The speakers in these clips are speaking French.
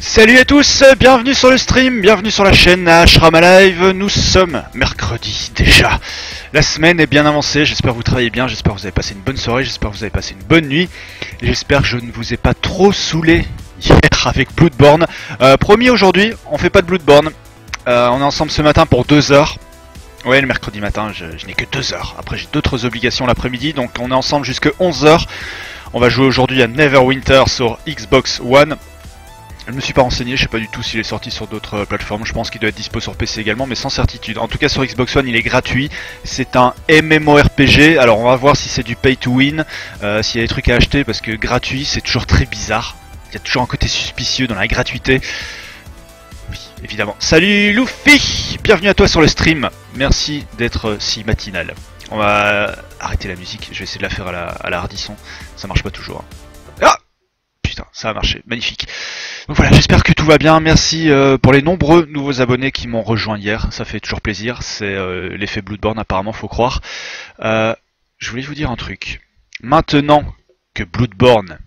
Salut à tous, bienvenue sur le stream, bienvenue sur la chaîne Ashram Live. Nous sommes mercredi déjà. La semaine est bien avancée, j'espère que vous travaillez bien, j'espère que vous avez passé une bonne soirée, j'espère que vous avez passé une bonne nuit. J'espère que je ne vous ai pas trop saoulé hier avec Bloodborne. Promis, aujourd'hui, on fait pas de Bloodborne. On est ensemble ce matin pour 2 heures. Ouais, le mercredi matin, je n'ai que 2 heures. Après, j'ai d'autres obligations l'après-midi, donc on est ensemble jusqu'à 11 heures. On va jouer aujourd'hui à Neverwinter sur Xbox One. Je me suis pas renseigné, je sais pas du tout s'il est sorti sur d'autres plateformes, je pense qu'il doit être dispo sur PC également, mais sans certitude. En tout cas sur Xbox One il est gratuit, c'est un MMORPG, alors on va voir si c'est du pay to win, s'il y a des trucs à acheter, parce que gratuit c'est toujours très bizarre, il y a toujours un côté suspicieux dans la gratuité. Oui, évidemment. Salut Luffy, bienvenue à toi sur le stream, merci d'être si matinal. On va arrêter la musique, je vais essayer de la faire à la hardisson, ça marche pas toujours. Ah putain, ça a marché, magnifique. Donc voilà, j'espère que tout va bien, merci pour les nombreux nouveaux abonnés qui m'ont rejoint hier, ça fait toujours plaisir, c'est l'effet Bloodborne apparemment, faut croire. Je voulais vous dire un truc, maintenant que Bloodborne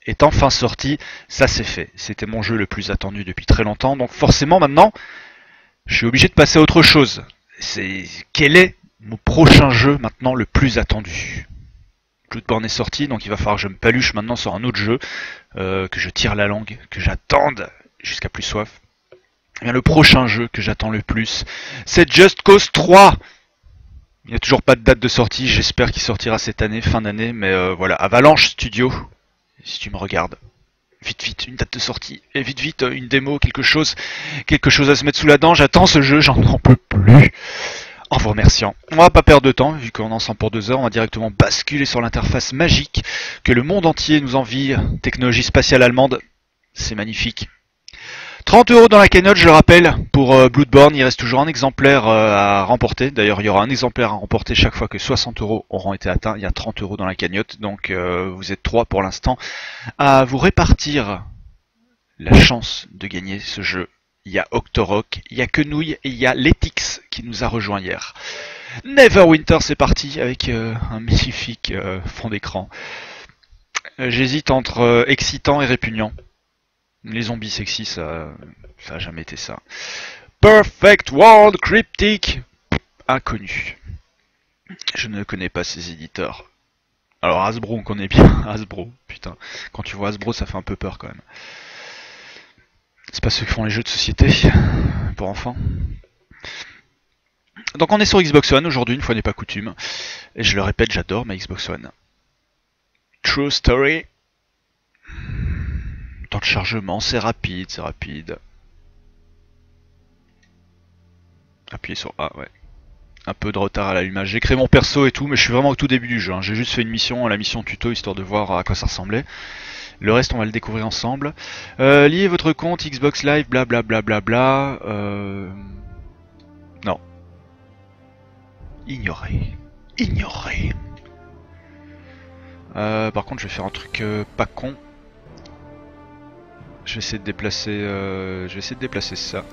est enfin sorti, ça c'est fait, c'était mon jeu le plus attendu depuis très longtemps, donc forcément maintenant, je suis obligé de passer à autre chose. Quel est mon prochain jeu maintenant le plus attendu ? Bloodborne est sorti, donc il va falloir que je me paluche maintenant sur un autre jeu, que je tire la langue, que j'attende jusqu'à plus soif. Et bien, le prochain jeu que j'attends le plus, c'est Just Cause 3. Il n'y a toujours pas de date de sortie, j'espère qu'il sortira cette année, fin d'année, mais voilà, Avalanche Studio, si tu me regardes. Vite, une date de sortie, et vite, une démo, quelque chose à se mettre sous la dent, j'attends ce jeu, j'en peux plus. En vous remerciant. On va pas perdre de temps, vu qu'on est ensemble pour 2 heures, on va directement basculer sur l'interface magique que le monde entier nous envie. Technologie spatiale allemande, c'est magnifique. 30 € dans la cagnotte, je le rappelle, pour Bloodborne, il reste toujours un exemplaire à remporter. D'ailleurs, il y aura un exemplaire à remporter chaque fois que 60 € auront été atteints. Il y a 30 € dans la cagnotte, donc vous êtes 3 pour l'instant à vous répartir la chance de gagner ce jeu. Il y a Octorok, il y a Quenouille et il y a Letix qui nous a rejoint hier. Neverwinter, c'est parti avec un magnifique fond d'écran. J'hésite entre excitant et répugnant. Les zombies sexy, ça a jamais été ça. Perfect World Cryptic, inconnu. Je ne connais pas ces éditeurs. Alors Hasbro, on connaît bien Hasbro, putain. Quand tu vois Hasbro, ça fait un peu peur quand même. C'est pas ceux qui font les jeux de société pour enfants. Donc on est sur Xbox One aujourd'hui, une fois n'est pas coutume. Et je le répète, j'adore ma Xbox One. True Story. Temps de chargement, c'est rapide, Appuyez sur A, ouais. Un peu de retard à l'allumage. J'ai créé mon perso et tout, mais je suis vraiment au tout début du jeu. Hein. J'ai juste fait une mission, la mission tuto, histoire de voir à quoi ça ressemblait. Le reste, on va le découvrir ensemble. Liez votre compte Xbox Live, blablabla. Non. Ignorer. Par contre, je vais faire un truc pas con. Je vais essayer de déplacer, ça.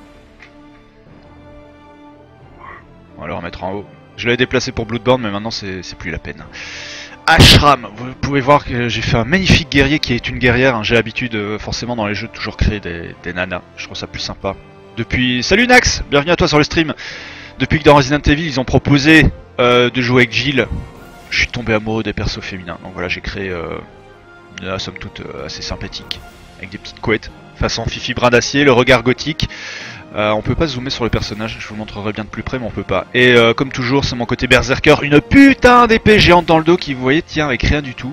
On va le remettre en haut. Je l'avais déplacé pour Bloodborne, mais maintenant c'est plus la peine. Ashram, vous pouvez voir que j'ai fait un magnifique guerrier qui est une guerrière. Hein. J'ai l'habitude, forcément, dans les jeux, de toujours créer des nanas. Je trouve ça plus sympa. Salut Nax, bienvenue à toi sur le stream. Depuis que dans Resident Evil, ils ont proposé de jouer avec Jill, je suis tombé amoureux des persos féminins. Donc voilà, j'ai créé une somme toute assez sympathique. Avec des petites couettes, façon Fifi brin d'acier, le regard gothique. On peut pas zoomer sur le personnage, je vous montrerai bien de plus près, mais on peut pas. Et comme toujours, c'est mon côté berserker, une putain d'épée géante dans le dos qui, vous voyez, tient avec rien du tout.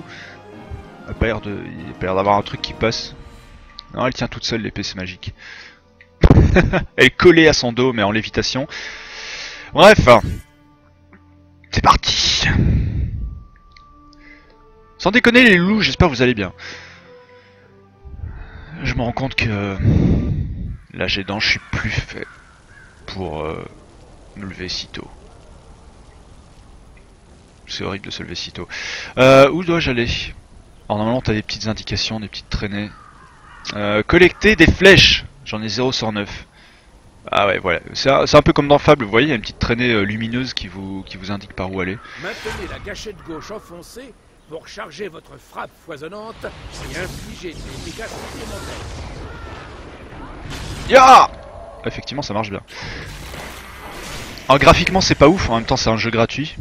Il n'y a pas l'air d'avoir un truc qui passe. Non, elle tient toute seule, l'épée, c'est magique. Elle est collée à son dos, mais en lévitation. Bref, c'est parti. Sans déconner les loups, j'espère que vous allez bien. Je me rends compte que là j'ai dents, je suis plus fait pour me lever si tôt. C'est horrible de se lever si tôt. Où dois-je aller? Alors normalement t'as des petites indications, des petites traînées. Collecter des flèches. J'en ai 0 sur 9. Ah ouais, voilà. C'est un peu comme dans Fable, vous voyez, il y a une petite traînée lumineuse qui vous indique par où aller. Maintenez la gâchette gauche enfoncée pour charger votre frappe foisonnante et infliger des dégâts supplémentaires. Ya! Effectivement, ça marche bien. Alors graphiquement, c'est pas ouf. En même temps, c'est un jeu gratuit.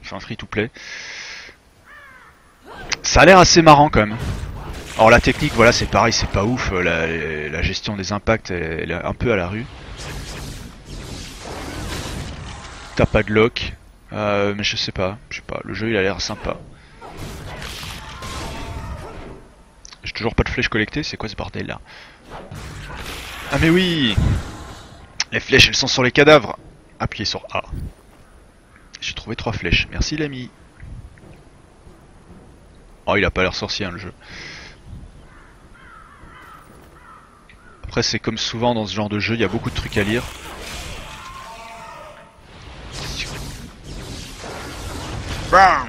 Enfin, un free-to-play. Ça a l'air assez marrant quand même. Alors la technique, voilà, c'est pareil, c'est pas ouf. La gestion des impacts, elle est un peu à la rue. T'as pas de lock. Mais je sais pas. Le jeu il a l'air sympa. J'ai toujours pas de flèches collectées, c'est quoi ce bordel là? Ah mais oui! Les flèches elles sont sur les cadavres! Appuyez sur A. J'ai trouvé 3 flèches, merci l'ami. Oh il a pas l'air sorcier hein, le jeu. Après c'est comme souvent dans ce genre de jeu, il y a beaucoup de trucs à lire. Bam!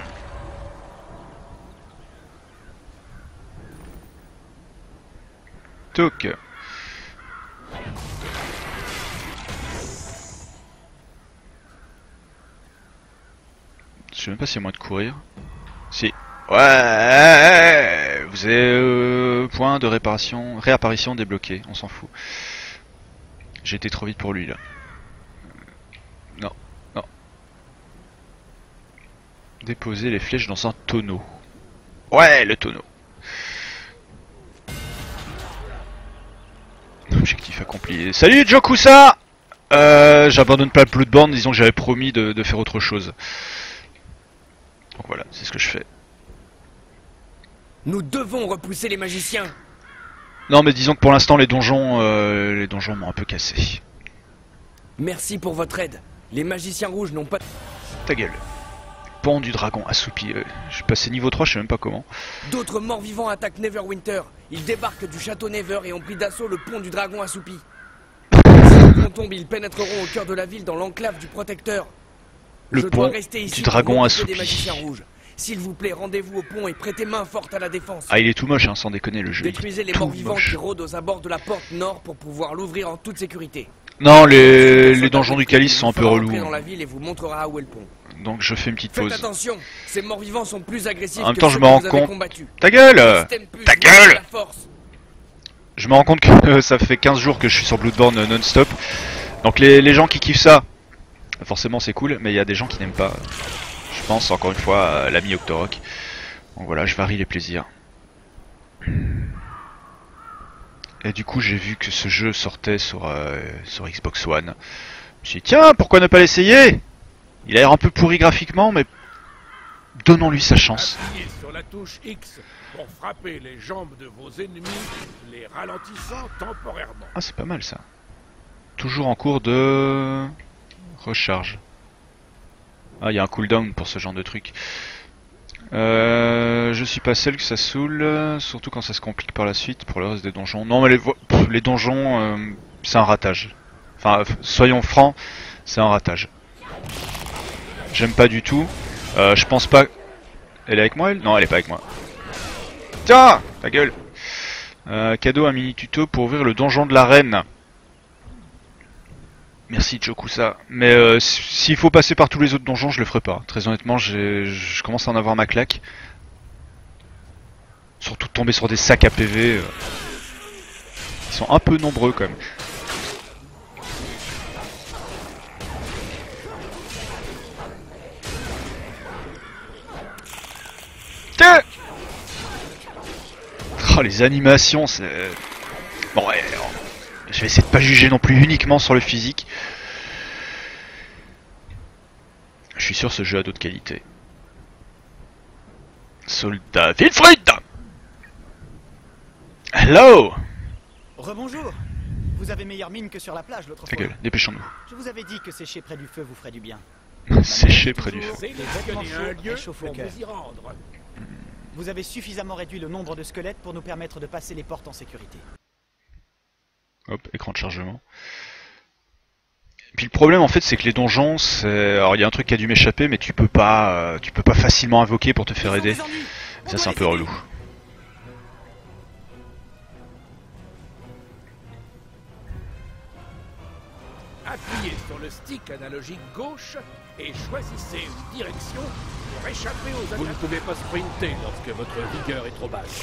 Toc. Je sais même pas s'il y a moyen de courir. Si. Ouais. Vous avez point de réapparition débloqué. On s'en fout. J'ai été trop vite pour lui là. Non. Non. Déposer les flèches dans un tonneau. Ouais, le tonneau. Objectif accompli. Salut Jokusa. J'abandonne pas le Bloodborne, disons que j'avais promis de faire autre chose. Donc voilà, c'est ce que je fais. Nous devons repousser les magiciens. Non mais disons que pour l'instant les donjons m'ont un peu cassé. Merci pour votre aide. Les magiciens rouges n'ont pas... Ta gueule. Pont du dragon assoupi. Je suis passé niveau 3, je sais même pas comment. D'autres morts vivants attaquent Neverwinter. Ils débarquent du château Never et ont pris d'assaut le pont du dragon assoupi. Si le pont tombe, ils pénétreront au cœur de la ville dans l'enclave du protecteur. Le pont du dragon assoupi. S'il vous plaît, rendez-vous au pont et prêtez main forte à la défense. Ah il est tout moche hein, sans déconner le jeu. Détruisez les morts vivants qui rôdent aux abords de la porte nord pour pouvoir l'ouvrir en toute sécurité. Non, les donjons du calice sont un peu relous. Dans la ville et vous montrera où est le pont. Donc je fais une petite pause. Faites attention, ces morts vivants sont plus agressifs. En même temps, je me rends compte. Ta gueule! Ta gueule! Je me rends compte que ça fait 15 jours que je suis sur Bloodborne non-stop. Donc les gens qui kiffent ça, forcément c'est cool, mais il y a des gens qui n'aiment pas. Je pense encore une fois à l'ami Octorok. Donc voilà, je varie les plaisirs. Et du coup j'ai vu que ce jeu sortait sur Xbox One. Je me suis dit tiens, pourquoi ne pas l'essayer? Il a l'air un peu pourri graphiquement, mais donnons-lui sa chance. Appuyez sur la touche X pour frapper les jambes de vos ennemis, les ralentissant temporairement. Ah c'est pas mal ça. Toujours en cours de recharge. Ah il y a un cooldown pour ce genre de truc. Je suis pas seul que ça saoule, surtout quand ça se complique par la suite pour le reste des donjons. Non mais les donjons, c'est un ratage. Enfin, soyons francs, c'est un ratage. J'aime pas du tout. Je pense pas... Elle est avec moi elle? Non, elle est pas avec moi. Tiens! Ta gueule! Cadeau, un mini tuto pour ouvrir le donjon de la reine. Merci Jokusa. Mais s'il faut passer par tous les autres donjons, je le ferai pas. Très honnêtement, je commence à en avoir ma claque. Surtout de tomber sur des sacs à PV. Ils sont un peu nombreux quand même. Oh, les animations, c'est... Bon, ouais, je vais essayer de pas juger non plus uniquement sur le physique. Je suis sûr que ce jeu a d'autres qualités. Soldat Wilfried! Hello! Rebonjour! Vous avez meilleure mine que sur la plage l'autre fois. Ta gueule, dépêchons-nous. Je vous avais dit que sécher près du feu vous ferait du bien. Sécher près du feu. Vous avez suffisamment réduit le nombre de squelettes pour nous permettre de passer les portes en sécurité. Hop, écran de chargement. Et puis le problème en fait c'est que les donjons, c'est... Alors il y a un truc qui a dû m'échapper mais tu peux pas facilement invoquer pour te faire aider. Ça c'est un peu relou. Appuyez sur le stick analogique gauche et choisissez une direction pour échapper aux attaques. Vous ne pouvez pas sprinter lorsque votre vigueur est trop basse.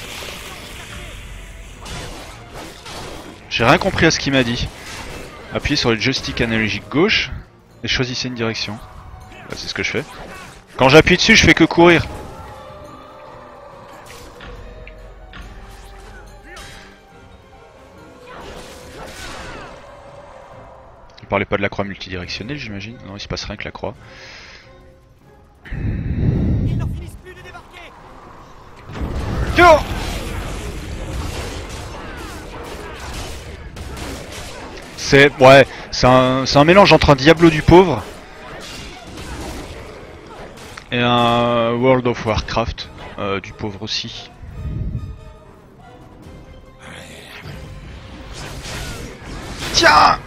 J'ai rien compris à ce qu'il m'a dit. Appuyez sur le joystick analogique gauche et choisissez une direction. Bah, c'est ce que je fais. Quand j'appuie dessus, je fais que courir. Vous parlez pas de la croix multidirectionnelle, j'imagine? Non, il se passe rien que la croix. Ils n'en finissent plus de débarquer. Yo! C'est un mélange entre un Diablo du pauvre et un World of Warcraft du pauvre aussi. Tiens!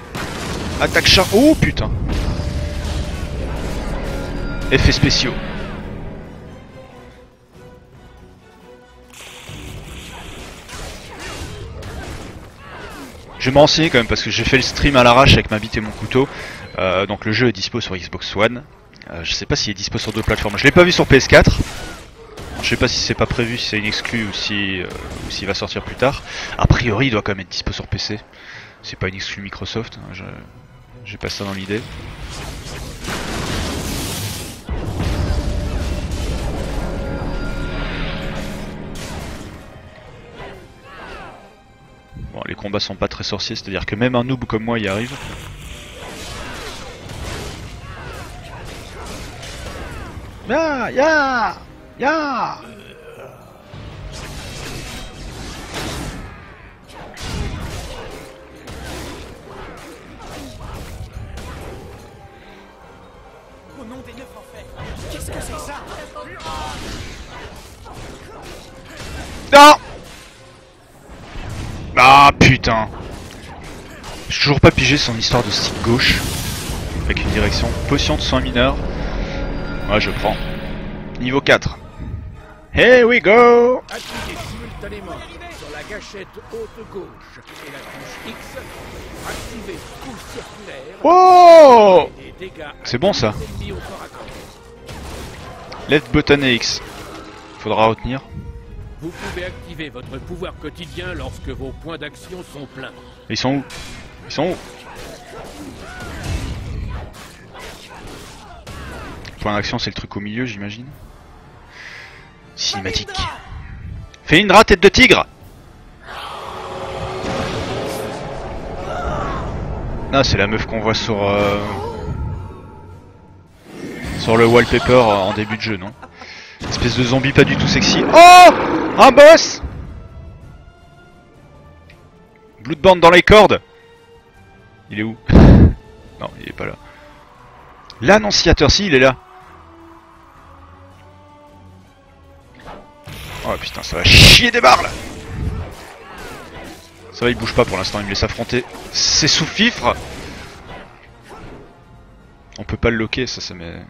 Attaque chat. Oh putain! Effets spéciaux. Je vais me renseigner quand même parce que j'ai fait le stream à l'arrache avec ma bite et mon couteau. Donc le jeu est dispo sur Xbox One. Je sais pas s'il est dispo sur d'autres plateformes. Je l'ai pas vu sur PS4. Je sais pas si c'est pas prévu, si c'est une exclue ou si s'il va sortir plus tard. A priori il doit quand même être dispo sur PC. C'est pas une exclue Microsoft. J'ai pas ça dans l'idée. Bon, les combats sont pas très sorciers, c'est-à-dire que même un noob comme moi y arrive. Ya, ya, ya. Au nom des 9 enfers. Qu'est-ce que c'est que ça? Non. Ah putain. J'ai toujours pas pigé son histoire de stick gauche avec une direction. Potion de soins mineurs. Ouais, je prends. Niveau 4. Here we go. Appuyez simultanément sur la gâchette haute gauche et la touche X. Activez coup circulaire. Oh, Et des dégâts c'est bon ça. ennemis au corps à corps. Left button et X. Faudra retenir. Vous pouvez activer votre pouvoir quotidien lorsque vos points d'action sont pleins. Ils sont où? Ils sont où? Point d'action, c'est le truc au milieu, j'imagine. Cinématique. Felindra, tête de tigre. Ah, c'est la meuf qu'on voit sur le wallpaper en début de jeu, non? Espèce de zombie pas du tout sexy. Oh, un boss. Bloodborne dans les cordes. Il est où? Non, il est pas là. L'annonciateur, si, il est là. Oh putain, ça va chier des barres là. Ça va, il bouge pas pour l'instant, il me laisse affronter. C'est sous fifre. On peut pas le loquer, ça met...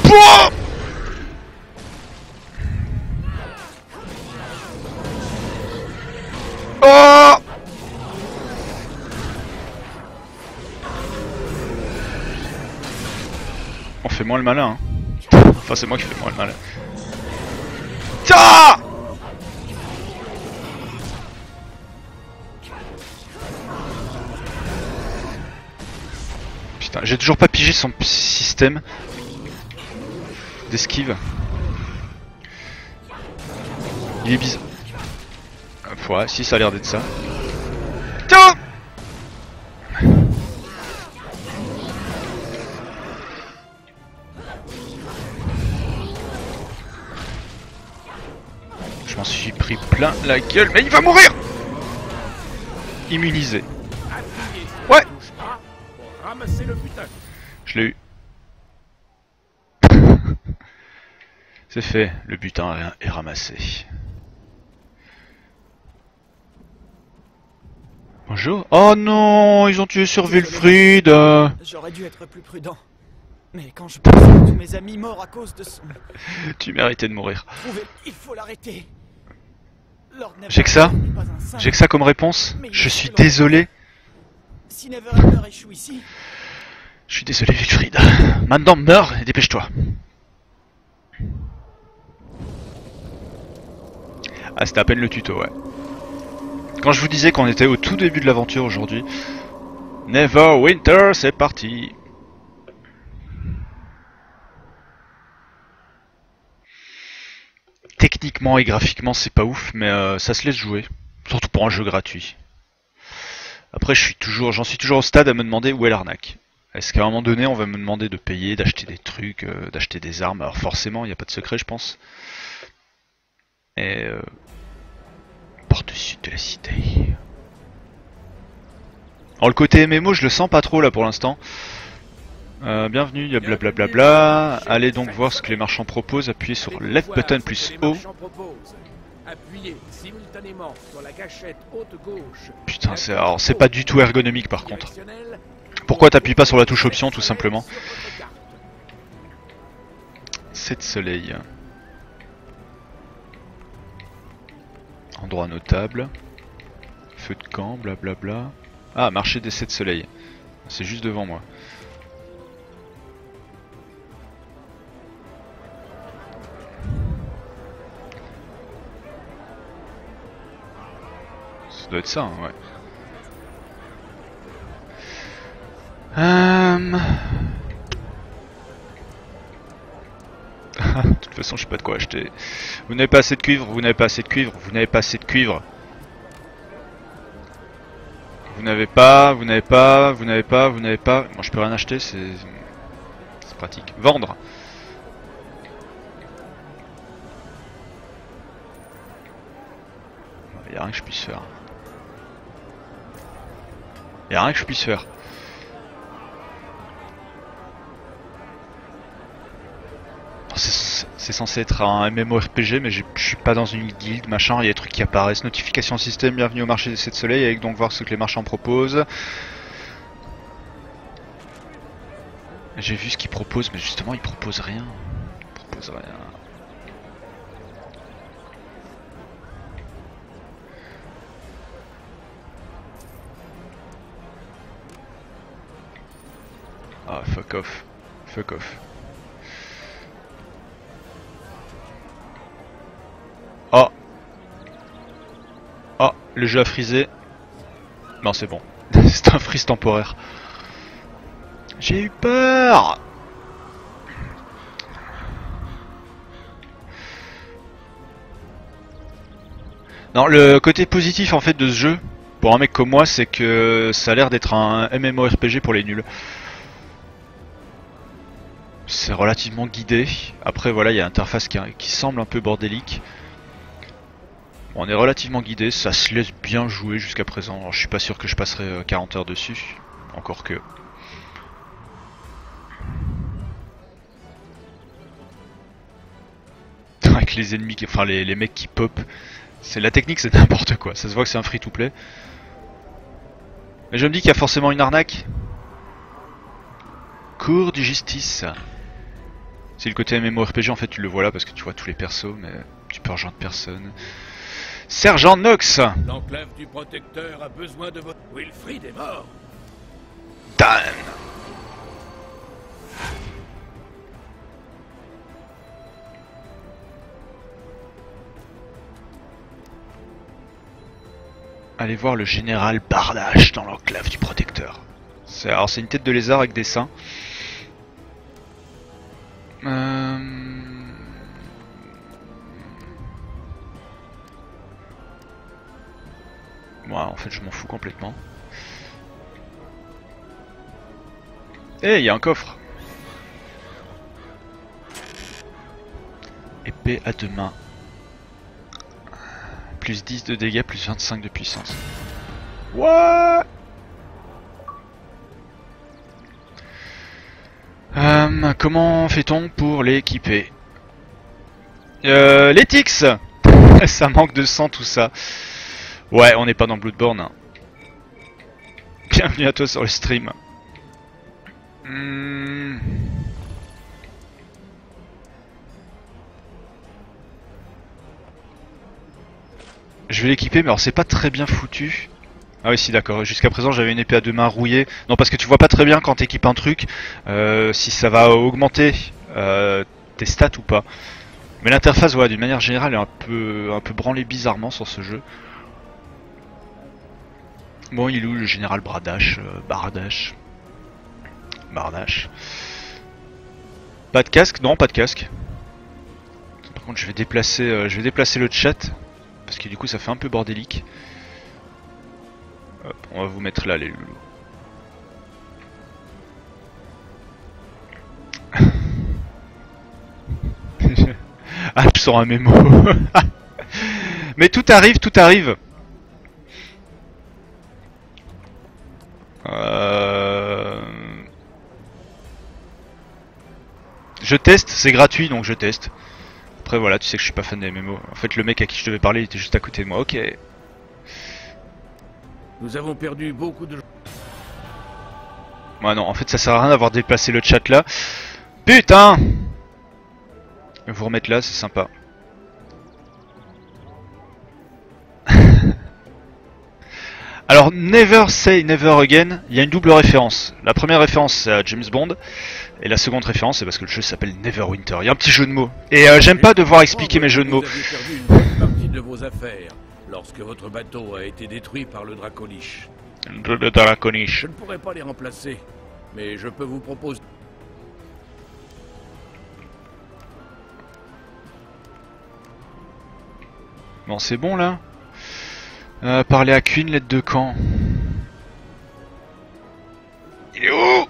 Pouah. Oh. On fait moins le malin, hein. Enfin, c'est moi qui fais moins le malin. Ah. Putain, j'ai toujours pas pigé son système d'esquive. Il est bizarre. Ouais, si, ça a l'air d'être ça. Tiens. Je m'en suis pris plein la gueule, mais il va mourir. Immunisé. Appuyez sur Ouais. la touche A pour ramasser le butin. Je l'ai eu. C'est fait, le butin est ramassé. Bonjour. Oh non, ils ont tué sur Wilfried. J'aurais dû être plus prudent. Mais quand je pense à tous mes amis morts à cause de son... Tu méritais de mourir. Il faut l'arrêter. J'ai que ça. J'ai que ça comme réponse. Je suis désolé. Si Neverhammer échoue ici... Je suis désolé, Wilfried. Maintenant, meurs et dépêche-toi. Ah, c'était à peine le tuto, ouais. Quand je vous disais qu'on était au tout début de l'aventure aujourd'hui. Neverwinter, c'est parti. Techniquement et graphiquement c'est pas ouf, mais ça se laisse jouer. Surtout pour un jeu gratuit. Après j'en suis toujours au stade à me demander où est l'arnaque. Est-ce qu'à un moment donné on va me demander de payer, d'acheter des trucs, d'acheter des armes. Alors forcément il n'y a pas de secret je pense. Et porte sud de la cité. Alors le côté MMO je le sens pas trop là pour l'instant. Bienvenue, il y a blablabla. Allez donc voir ce que les marchands proposent. Appuyez sur left button plus O. Appuyez simultanément sur la gâchette haute gauche. Putain, c'est pas du tout ergonomique par contre. Pourquoi t'appuies pas sur la touche option tout simplement? 7 soleil. Endroit notable. Feu de camp, blablabla. Ah, marché des 7 soleils. C'est juste devant moi. Ça doit être ça, hein, ouais. De toute façon, je sais pas de quoi acheter. Vous n'avez pas assez de cuivre, vous n'avez pas assez de cuivre, vous n'avez pas assez de cuivre. Vous n'avez pas, vous n'avez pas, vous n'avez pas, vous n'avez pas. Moi, je peux rien acheter, c'est pratique. Vendre. Y a rien que je puisse faire. Y a rien que je puisse faire. C'est censé être un MMORPG, mais je suis pas dans une guilde, machin, il y a des trucs qui apparaissent. Notification système, bienvenue au marché des 7 soleils, avec donc voir ce que les marchands proposent. J'ai vu ce qu'ils proposent, mais justement ils proposent rien. Ils proposent rien. Ah, fuck off. Fuck off. Oh. Oh, le jeu a frisé. Non, c'est bon. C'est un freeze temporaire. J'ai eu peur. Non, le côté positif en fait de ce jeu, pour un mec comme moi, c'est que ça a l'air d'être un MMORPG pour les nuls. C'est relativement guidé. Après voilà, il y a l'interface qui semble un peu bordélique. Bon, on est relativement guidé, ça se laisse bien jouer jusqu'à présent. Alors, je suis pas sûr que je passerai 40 heures dessus. Encore que. Avec les ennemis, enfin les mecs qui pop. La technique c'est n'importe quoi, ça se voit que c'est un free to play. Mais je me dis qu'il y a forcément une arnaque. Cour de justice. C'est le côté MMORPG en fait, tu le vois là parce que tu vois tous les persos, mais tu peux rejoindre personne. Sergent Nox. L'enclave du protecteur a besoin de votre... Wilfried est mort. Dan. Allez voir le général Bardache dans l'enclave du protecteur. Alors c'est une tête de lézard avec des seins. Moi en fait je m'en fous complètement. Eh, il y a un coffre. Épée à deux mains. Plus 10 de dégâts, plus 25 de puissance. What? Comment fait-on pour l'équiper? Les Tix. Ça manque de sang tout ça. Ouais, on n'est pas dans Bloodborne. Hein. Bienvenue à toi sur le stream. Je vais l'équiper, mais alors c'est pas très bien foutu. Ah oui, si, d'accord. Jusqu'à présent, j'avais une épée à deux mains rouillée. Non, parce que tu vois pas très bien quand t'équipes un truc si ça va augmenter tes stats ou pas. Mais l'interface, voilà, d'une manière générale, est un peu branlée bizarrement sur ce jeu. Bon, il est où le général Bardache? Bardache. Pas de casque? Non, pas de casque. Par contre, je vais déplacer le chat parce que du coup, ça fait un peu bordélique. Hop, on va vous mettre là, les loulous. Ah, je sors un mémo. Mais tout arrive, tout arrive. Je teste, c'est gratuit donc je teste. Après voilà, tu sais que je suis pas fan des MMO. En fait, le mec à qui je devais parler il était juste à côté de moi. Ok. Nous avons perdu beaucoup de... Ouais, non, en fait, ça sert à rien d'avoir déplacé le chat là. Putain! Vous remettre là, c'est sympa. Alors, Never Say Never Again, il y a une double référence. La première référence, c'est à James Bond. Et la seconde référence, c'est parce que le jeu s'appelle Neverwinter. Il y a un petit jeu de mots. Et j'aime pas devoir expliquer mes jeux de mots. Vous avez perdu une bonne partie de vos affaires lorsque votre bateau a été détruit par le Dracolich. Le Dracolich. Je ne pourrais pas les remplacer, mais je peux vous proposer... Bon, c'est bon là. Parler à Queen, l'aide de camp. Il est où?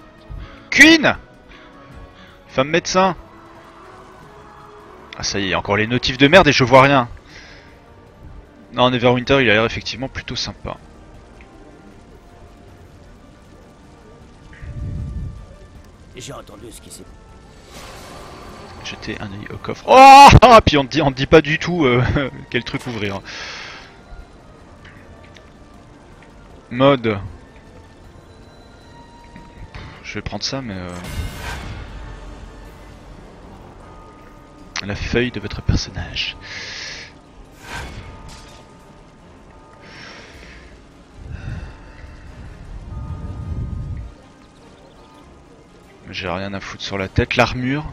Queen! Femme médecin. Ah ça y est, encore les notifs de merde et je vois rien. Non, Neverwinter il a l'air effectivement plutôt sympa. J'ai entendu ce qui s'est... Jeter un œil au coffre. Oh ah, puis on te dit pas du tout quel truc ouvrir. Mode. Je vais prendre ça mais... La feuille de votre personnage. J'ai rien à foutre sur la tête. L'armure.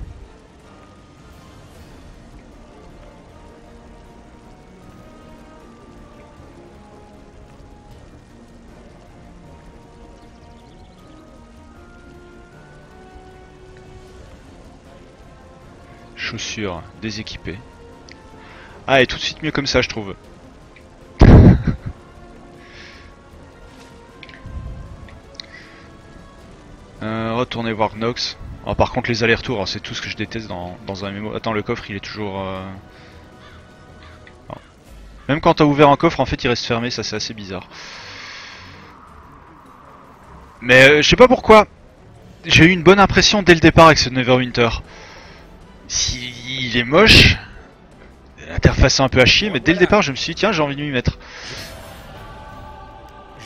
Chaussures déséquipées. Ah, et tout de suite mieux comme ça, je trouve. Retourner voir Nox. Oh, par contre, les allers-retours, hein, c'est tout ce que je déteste dans un MMO. Attends, le coffre, il est toujours... Oh. Même quand t'as ouvert un coffre, en fait, il reste fermé. Ça, c'est assez bizarre. Mais je sais pas pourquoi. J'ai eu une bonne impression dès le départ avec ce Neverwinter. Il est moche, l'interface est un peu à chier, mais dès le départ je me suis dit tiens j'ai envie de m'y mettre.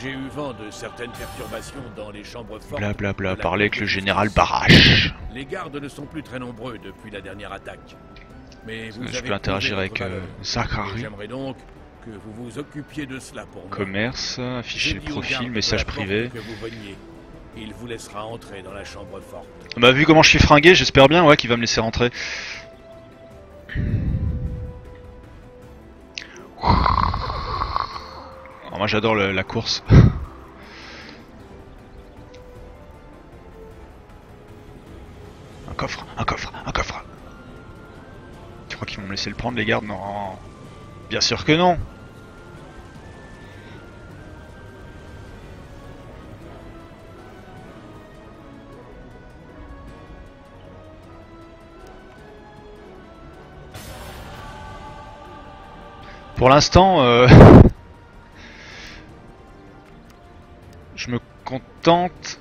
J'ai eu vent de certaines perturbations dans les chambres fortes. Blablabla, parler avec le général Barache. Les gardes ne sont plus très nombreux depuis la dernière attaque. Mais vous Je avez peux interagir prouvé avec votre valeur. Zachary. J'aimerais donc que vous vous occupiez de cela pour moi. Commerce, afficher J'ai dit au profil, garde message de la porte privé. que vous veniez. Il vous laissera entrer dans la chambre forte. Bah vu comment je suis fringué, j'espère bien ouais qu'il va me laisser rentrer. Alors moi j'adore la course. Un coffre, un coffre, un coffre. Tu crois qu'ils vont me laisser le prendre les gardes? Non. Bien sûr que non. Pour l'instant, je me contente.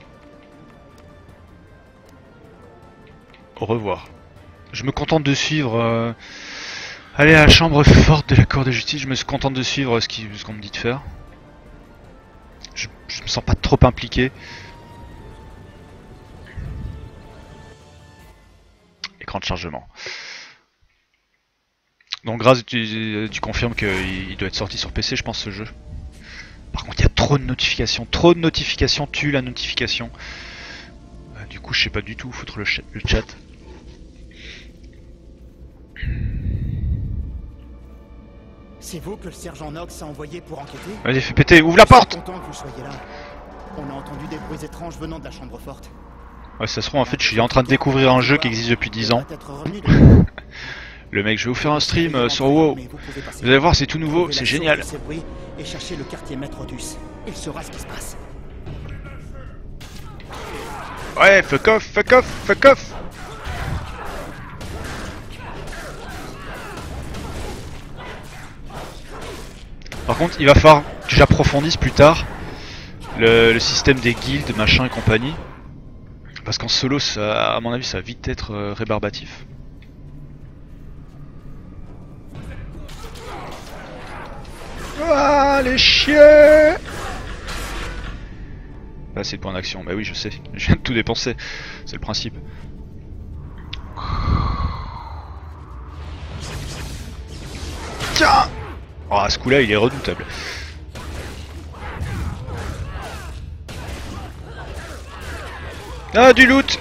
Au revoir. Je me contente de suivre. Aller à la chambre forte de la Cour de justice. Je me contente de suivre ce qu'on me dit de faire. Je me sens pas trop impliqué. Écran de chargement. Donc grâce tu confirmes qu'il doit être sorti sur PC je pense ce jeu. Par contre il y a trop de notifications. Trop de notifications tue la notification. Du coup je sais pas du tout où foutre le chat. C'est vous que le sergent Knox a envoyé pour enquêter? Vas-y, fais péter, ouvre la porte! Je suis content que vous soyez là. On a entendu des bruits étranges venant de la chambre forte. Ouais, ça se trouve, en fait, je suis en train de découvrir un jeu qui existe depuis 10 ans. Le mec, je vais vous faire un stream sur WoW. Vous allez voir, c'est tout nouveau, c'est génial. Et chercher le quartier Maître Odus. Il saura ce qui se passe. Ouais, fuck off, fuck off, fuck off! Par contre, il va falloir que j'approfondisse plus tard le système des guildes, machin et compagnie. Parce qu'en solo, ça, à mon avis, ça va vite être rébarbatif. Ah, les chiens! Là, c'est le point d'action. Bah oui, je sais. Je viens de tout dépenser. C'est le principe. Tiens! Oh, à ce coup-là, il est redoutable. Ah, du loot!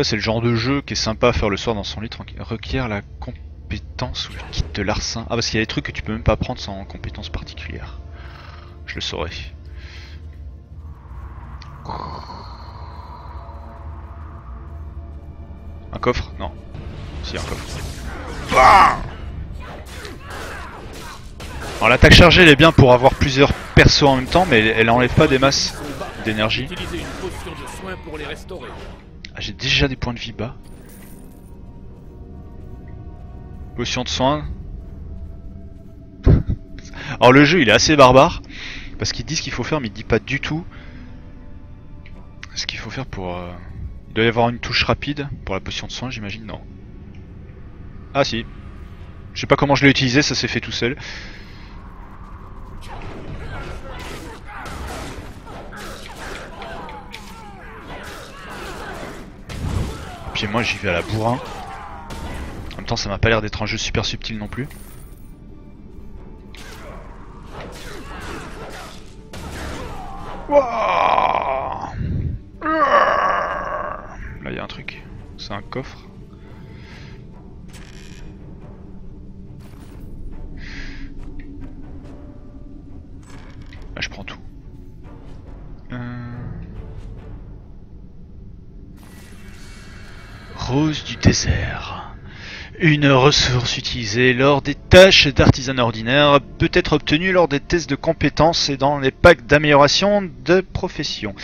C'est le genre de jeu qui est sympa à faire le soir dans son lit tranquille. Requiert la compétence ou le kit de larcin. Ah, parce qu'il y a des trucs que tu peux même pas prendre sans compétence particulière. Je le saurais. Un coffre? Non. Si, un coffre. Bah! Alors l'attaque chargée elle est bien pour avoir plusieurs persos en même temps, mais elle enlève pas des masses d'énergie. Utilisez une potion de soin pour les restaurer. Ah, j'ai déjà des points de vie bas. Potion de soin. Alors le jeu il est assez barbare, parce qu'il dit ce qu'il faut faire mais il dit pas du tout ce qu'il faut faire pour... Il doit y avoir une touche rapide pour la potion de soin, j'imagine. Non. Ah si. Je sais pas comment je l'ai utilisé, ça s'est fait tout seul. Puis moi j'y vais à la bourrin. En même temps ça m'a pas l'air d'être un jeu super subtil non plus. Là il y a un truc. C'est un coffre. Là je prends tout. Rose du désert. Une ressource utilisée lors des tâches d'artisanat ordinaire peut être obtenue lors des tests de compétences et dans les packs d'amélioration de profession.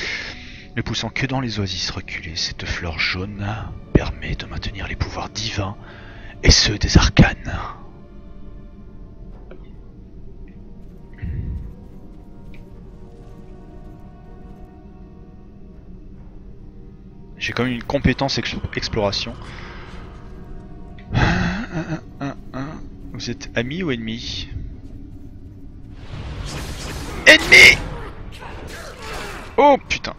Ne poussant que dans les oasis reculées, cette fleur jaune permet de maintenir les pouvoirs divins et ceux des arcanes. J'ai quand même une compétence exploration. Vous êtes amis ou ennemis? Ennemis! Oh putain!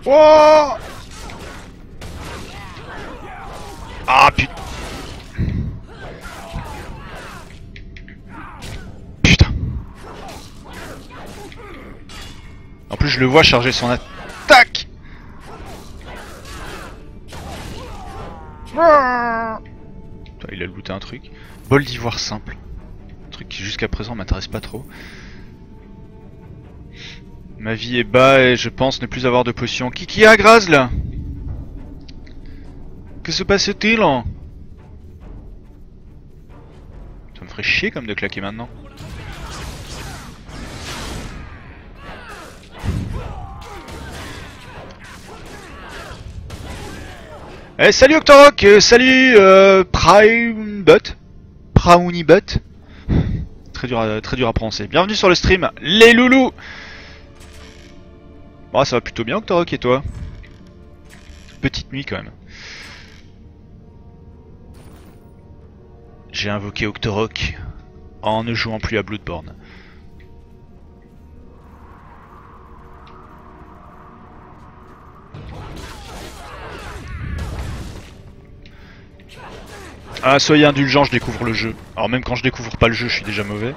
Oh! Ah putain! En plus je le vois charger son attaque. Il a looté un truc. Bol d'ivoire simple. Un truc qui jusqu'à présent m'intéresse pas trop. Ma vie est bas et je pense ne plus avoir de potions. Qui a Graz là? Que se passe-t-il? Ça me ferait chier comme de claquer maintenant. Eh salut Octorok, salut Primebutt, Praunibut, très dur à prononcer. Bienvenue sur le stream, les loulous. Bon, ça va plutôt bien Octorok et toi? Petite nuit quand même. J'ai invoqué Octorok en ne jouant plus à Bloodborne. Ah, soyez indulgents, je découvre le jeu. Alors même quand je découvre pas le jeu, je suis déjà mauvais.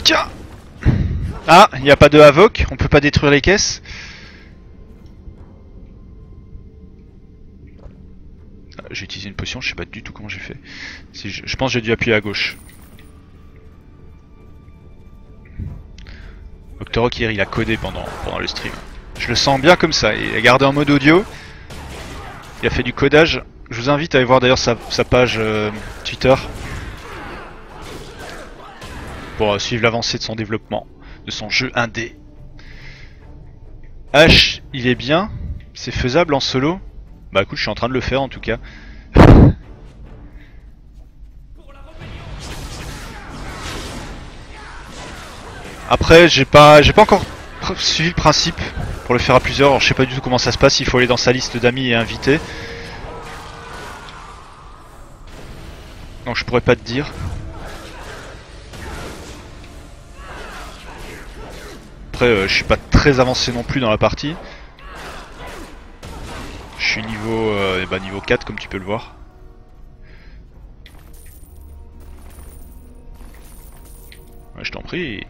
Tiens! Ah, il n'y a pas de Havok, on peut pas détruire les caisses. Ah, j'ai utilisé une potion, je sais pas du tout comment j'ai fait. Si je pense que j'ai dû appuyer à gauche. Octorok hier il a codé pendant le stream. Je le sens bien comme ça, il a gardé en mode audio. Il a fait du codage. Je vous invite à aller voir d'ailleurs sa page Twitter pour suivre l'avancée de son développement, de son jeu indé. H, il est bien, c'est faisable en solo. Bah écoute, je suis en train de le faire en tout cas. Après, j'ai pas encore suivi le principe pour le faire à plusieurs. Alors, je sais pas du tout comment ça se passe. Il faut aller dans sa liste d'amis et inviter. Donc, je pourrais pas te dire. Après, je suis pas très avancé non plus dans la partie. Je suis niveau 4 comme tu peux le voir. Ouais, je t'en prie.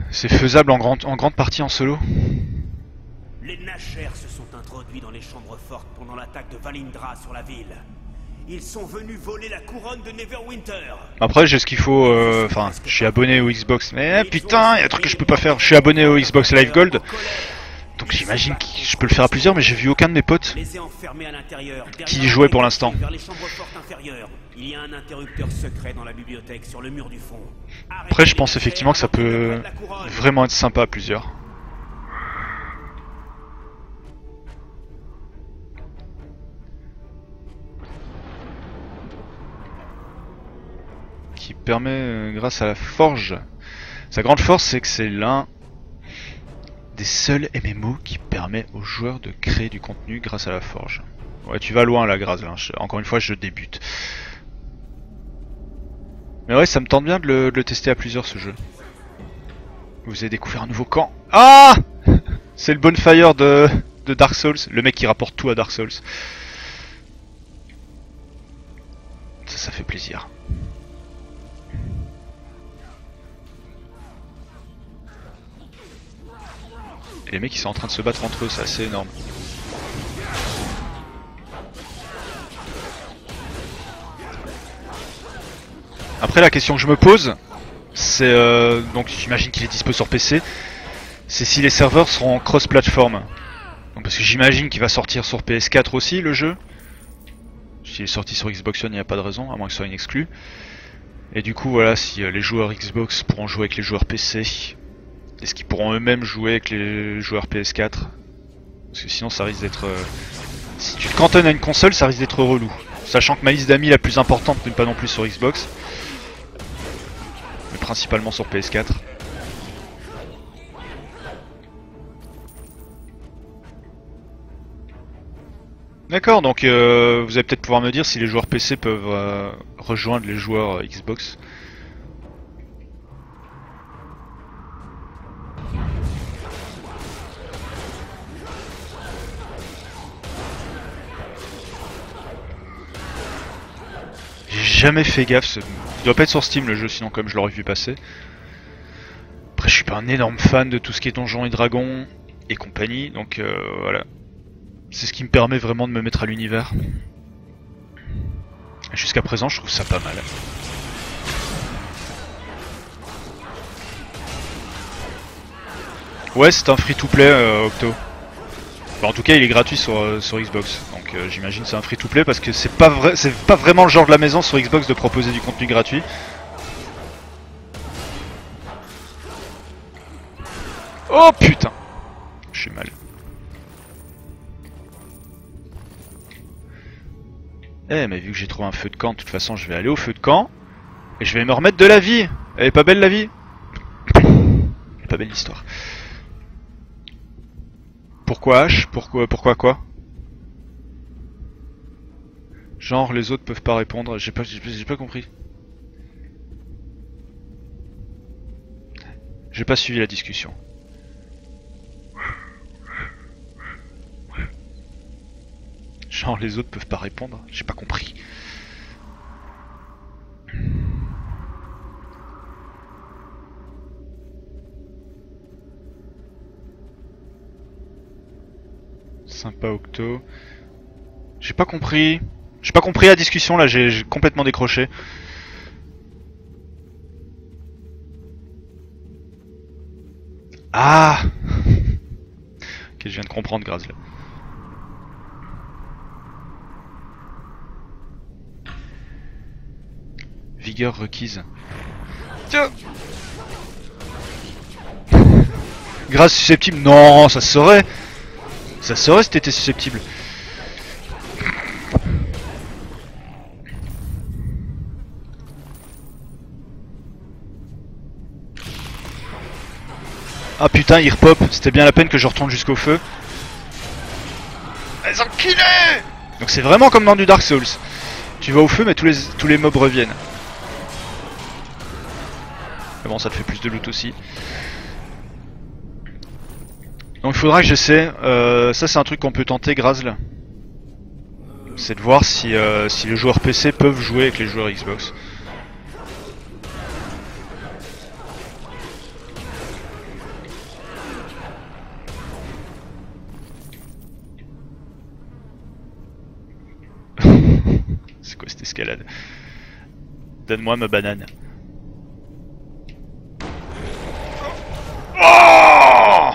C'est faisable en grande partie en solo. Les Nashers se sont introduits dans les chambres fortes pendant l'attaque de Valindra sur la ville. Ils sont venus voler la couronne de Neverwinter. Après j'ai ce qu'il faut, enfin je suis abonné au Xbox. Mais putain, il y a un truc que je peux pas faire. Je suis abonné au Xbox Live Gold. Donc j'imagine que je peux le faire à plusieurs, mais j'ai vu aucun de mes potes qui jouaient pour l'instant. Il y a un interrupteur secret dans la bibliothèque sur le mur du fond. Après je pense effectivement que ça peut vraiment être sympa à plusieurs. Qui permet, grâce à la forge, sa grande force c'est que c'est l'un des seuls MMO qui permet aux joueurs de créer du contenu grâce à la forge. Ouais, tu vas loin là, Graz, là. Encore une fois je débute. Mais ouais, ça me tente bien de le tester à plusieurs ce jeu. Vous avez découvert un nouveau camp. Ah, c'est le bonfire de Dark Souls, le mec qui rapporte tout à Dark Souls. Ça fait plaisir. Et les mecs ils sont en train de se battre entre eux, c'est assez énorme. Après la question que je me pose, c'est donc j'imagine qu'il est dispo sur PC, c'est si les serveurs seront cross-platform. Parce que j'imagine qu'il va sortir sur PS4 aussi le jeu. S'il est sorti sur Xbox One, il n'y a pas de raison, à moins que ce soit une exclue. Et du coup voilà, si les joueurs Xbox pourront jouer avec les joueurs PC, est-ce qu'ils pourront eux-mêmes jouer avec les joueurs PS4? Parce que sinon ça risque d'être... Si tu te cantonnes à une console, ça risque d'être relou. Sachant que ma liste d'amis la plus importante n'est pas non plus sur Xbox, mais principalement sur PS4. D'accord, donc vous allez peut-être pouvoir me dire si les joueurs PC peuvent rejoindre les joueurs Xbox. J'ai jamais fait gaffe, il doit pas être sur Steam le jeu sinon comme je l'aurais vu passer. Après je suis pas un énorme fan de tout ce qui est Donjons et Dragons et compagnie, donc voilà. C'est ce qui me permet vraiment de me mettre à l'univers. Jusqu'à présent je trouve ça pas mal. Ouais, c'est un free-to-play Octo. Enfin, en tout cas il est gratuit sur Xbox, donc j'imagine c'est un free-to-play parce que c'est pas vraiment le genre de la maison sur Xbox de proposer du contenu gratuit. Oh putain, je suis mal. Eh mais vu que j'ai trouvé un feu de camp, de toute façon je vais aller au feu de camp et je vais me remettre de la vie. Elle est pas belle la vie? Pas belle l'histoire. Pourquoi H? Pourquoi quoi? Genre les autres peuvent pas répondre, j'ai pas compris. J'ai pas suivi la discussion. Genre les autres peuvent pas répondre, j'ai pas compris. Sympa Octo. J'ai pas compris. J'ai pas compris la discussion là, j'ai complètement décroché. Ah. Ok, je viens de comprendre grâce là. Vigueur requise. Tiens. Grâce susceptible. Non, ça se saurait. Ça se saurait si t'étais susceptible. Ah putain, il repop. C'était bien la peine que je retourne jusqu'au feu. Les enculés! Donc c'est vraiment comme dans du Dark Souls. Tu vas au feu mais tous les mobs reviennent. Mais bon, ça te fait plus de loot aussi. Donc il faudra que j'essaie. Ça c'est un truc qu'on peut tenter, Grazl. C'est de voir si les joueurs PC peuvent jouer avec les joueurs Xbox. C'est quoi cette escalade? Donne-moi ma banane. Oh!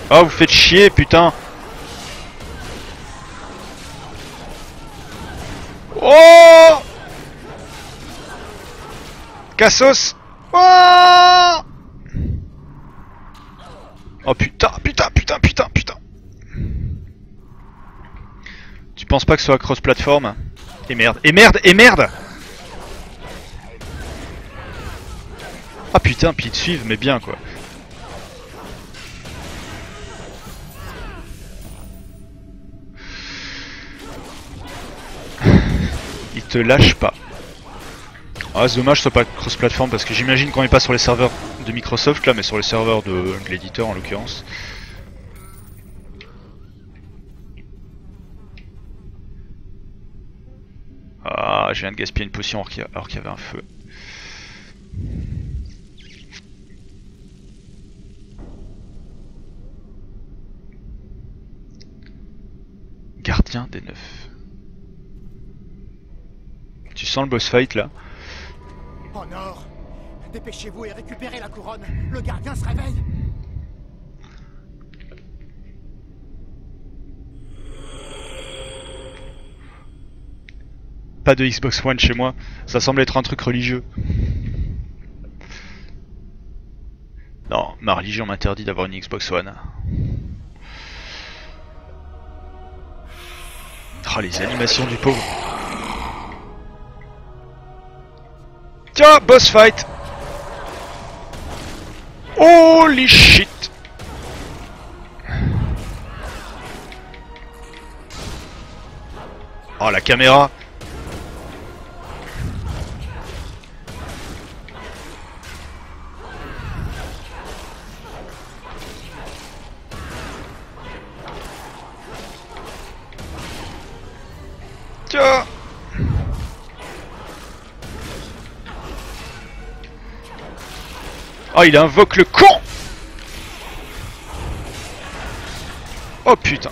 Oh, vous faites chier, putain! Oh! Cassos! Oh! Oh putain, putain, putain, putain, putain. Tu penses pas que ce soit cross-platform? Et merde, et merde, et merde! Ah putain, puis ils te suivent, mais bien quoi. Ils te lâchent pas. Ah, c'est dommage que ce soit pas cross-platform parce que j'imagine qu'on est pas sur les serveurs de Microsoft là, mais sur les serveurs de l'éditeur en l'occurrence. Ah, je viens de gaspiller une potion alors qu'il y avait un feu. Gardien des neufs. Tu sens le boss fight là? En or! Dépêchez-vous et récupérez la couronne! Le gardien se réveille! Pas de Xbox One chez moi, ça semble être un truc religieux. Non, ma religion m'interdit d'avoir une Xbox One. Oh, les animations du pauvre. Tiens, boss fight. Holy shit. Oh, la caméra. Tiens. Oh, il invoque le con. Oh putain.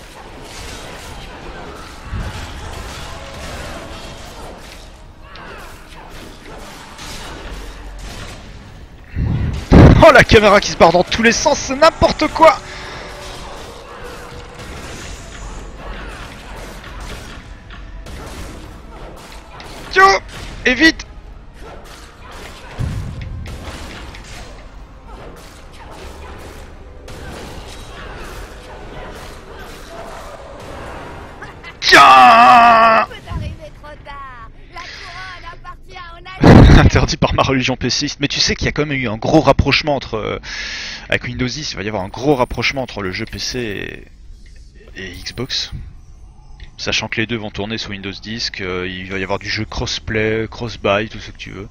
Oh, la caméra qui se barre dans tous les sens, c'est n'importe quoi. Tiens, et vite. Tiens. Interdit par ma religion péciste. Mais tu sais qu'il y a quand même eu un gros rapprochement entre... avec Windows 10, il va y avoir un gros rapprochement entre le jeu PC et Xbox. Sachant que les deux vont tourner sur Windows 10, il va y avoir du jeu crossplay, cross-buy, tout ce que tu veux.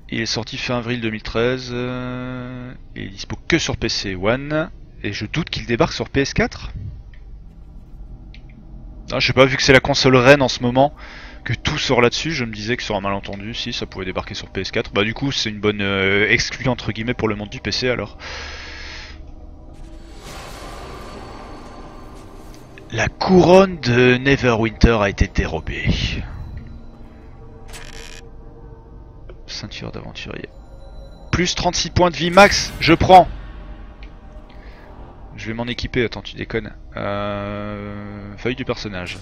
Il est sorti fin avril 2013, et il est dispo que sur PC One, et je doute qu'il débarque sur PS4. Ah, je sais pas, vu que c'est la console reine en ce moment, que tout sort là-dessus. Je me disais que sur un malentendu, si ça pouvait débarquer sur PS4. Bah du coup c'est une bonne exclue entre guillemets pour le monde du PC alors. La couronne de Neverwinter a été dérobée. Ceinture d'aventurier. Plus 36 points de vie max, je prends. Je vais m'en équiper, attends tu déconnes. Feuille du personnage.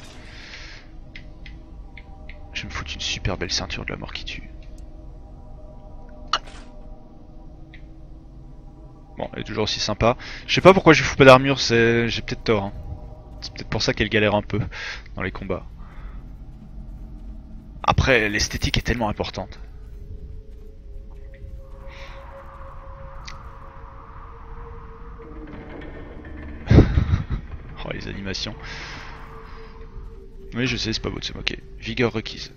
Je vais me foutre une super belle ceinture de la mort qui tue. Bon, elle est toujours aussi sympa. Je sais pas pourquoi je lui fous pas d'armure, j'ai peut-être tort. Hein. C'est peut-être pour ça qu'elle galère un peu dans les combats. Après, l'esthétique est tellement importante. Oh, les animations. Oui, je sais, c'est pas beau de se moquer. Vigueur requise.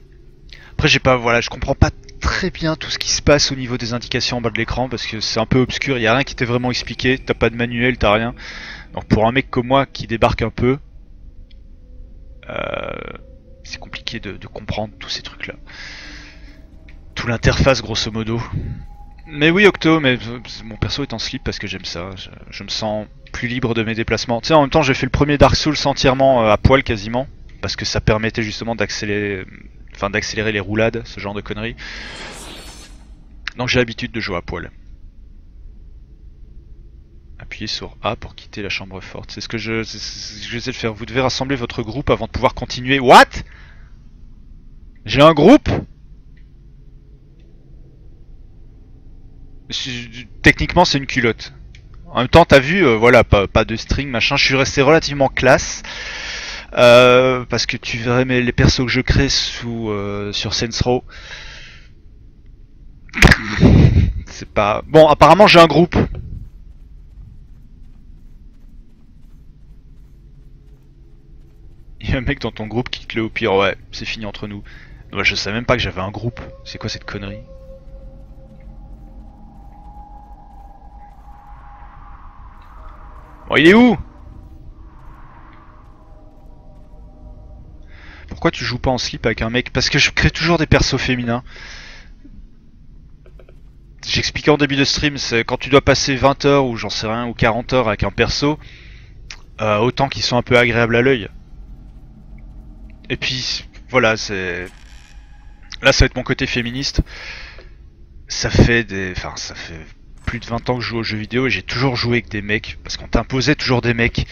Après, j'ai pas, voilà, je comprends pas très bien tout ce qui se passe au niveau des indications en bas de l'écran parce que c'est un peu obscur. Il y a rien qui t'est vraiment expliqué. T'as pas de manuel, t'as rien. Donc pour un mec comme moi qui débarque un peu, c'est compliqué de comprendre tous ces trucs-là. Tout l'interface, grosso modo. Mais oui, Octo, mais mon perso est en slip parce que j'aime ça. Je me sens plus libre de mes déplacements. Tu sais, en même temps, j'ai fait le premier Dark Souls entièrement à poil quasiment. Parce que ça permettait justement d'accélérer les roulades, ce genre de conneries. Donc j'ai l'habitude de jouer à poil. Appuyez sur A pour quitter la chambre forte. C'est ce que j'essaie de faire. Vous devez rassembler votre groupe avant de pouvoir continuer. What? J'ai un groupe? Techniquement c'est une culotte. En même temps t'as vu, voilà, pas de string, machin. Je suis resté relativement classe. Parce que tu verrais les persos que je crée sur Saints Row. C'est pas... Bon, apparemment j'ai un groupe. Il y a un mec dans ton groupe, quitte-le au pire. Ouais, c'est fini entre nous. Moi, je savais même pas que j'avais un groupe. C'est quoi cette connerie? Bon, il est où? Pourquoi tu joues pas en slip avec un mec? Parce que je crée toujours des persos féminins. J'expliquais en début de stream, c'est quand tu dois passer 20 heures ou j'en sais rien, ou 40 heures avec un perso, autant qu'ils sont un peu agréables à l'œil. Et puis voilà, c'est... Là ça va être mon côté féministe. Ça fait plus de 20 ans que je joue aux jeux vidéo et j'ai toujours joué avec des mecs, parce qu'on t'imposait toujours des mecs.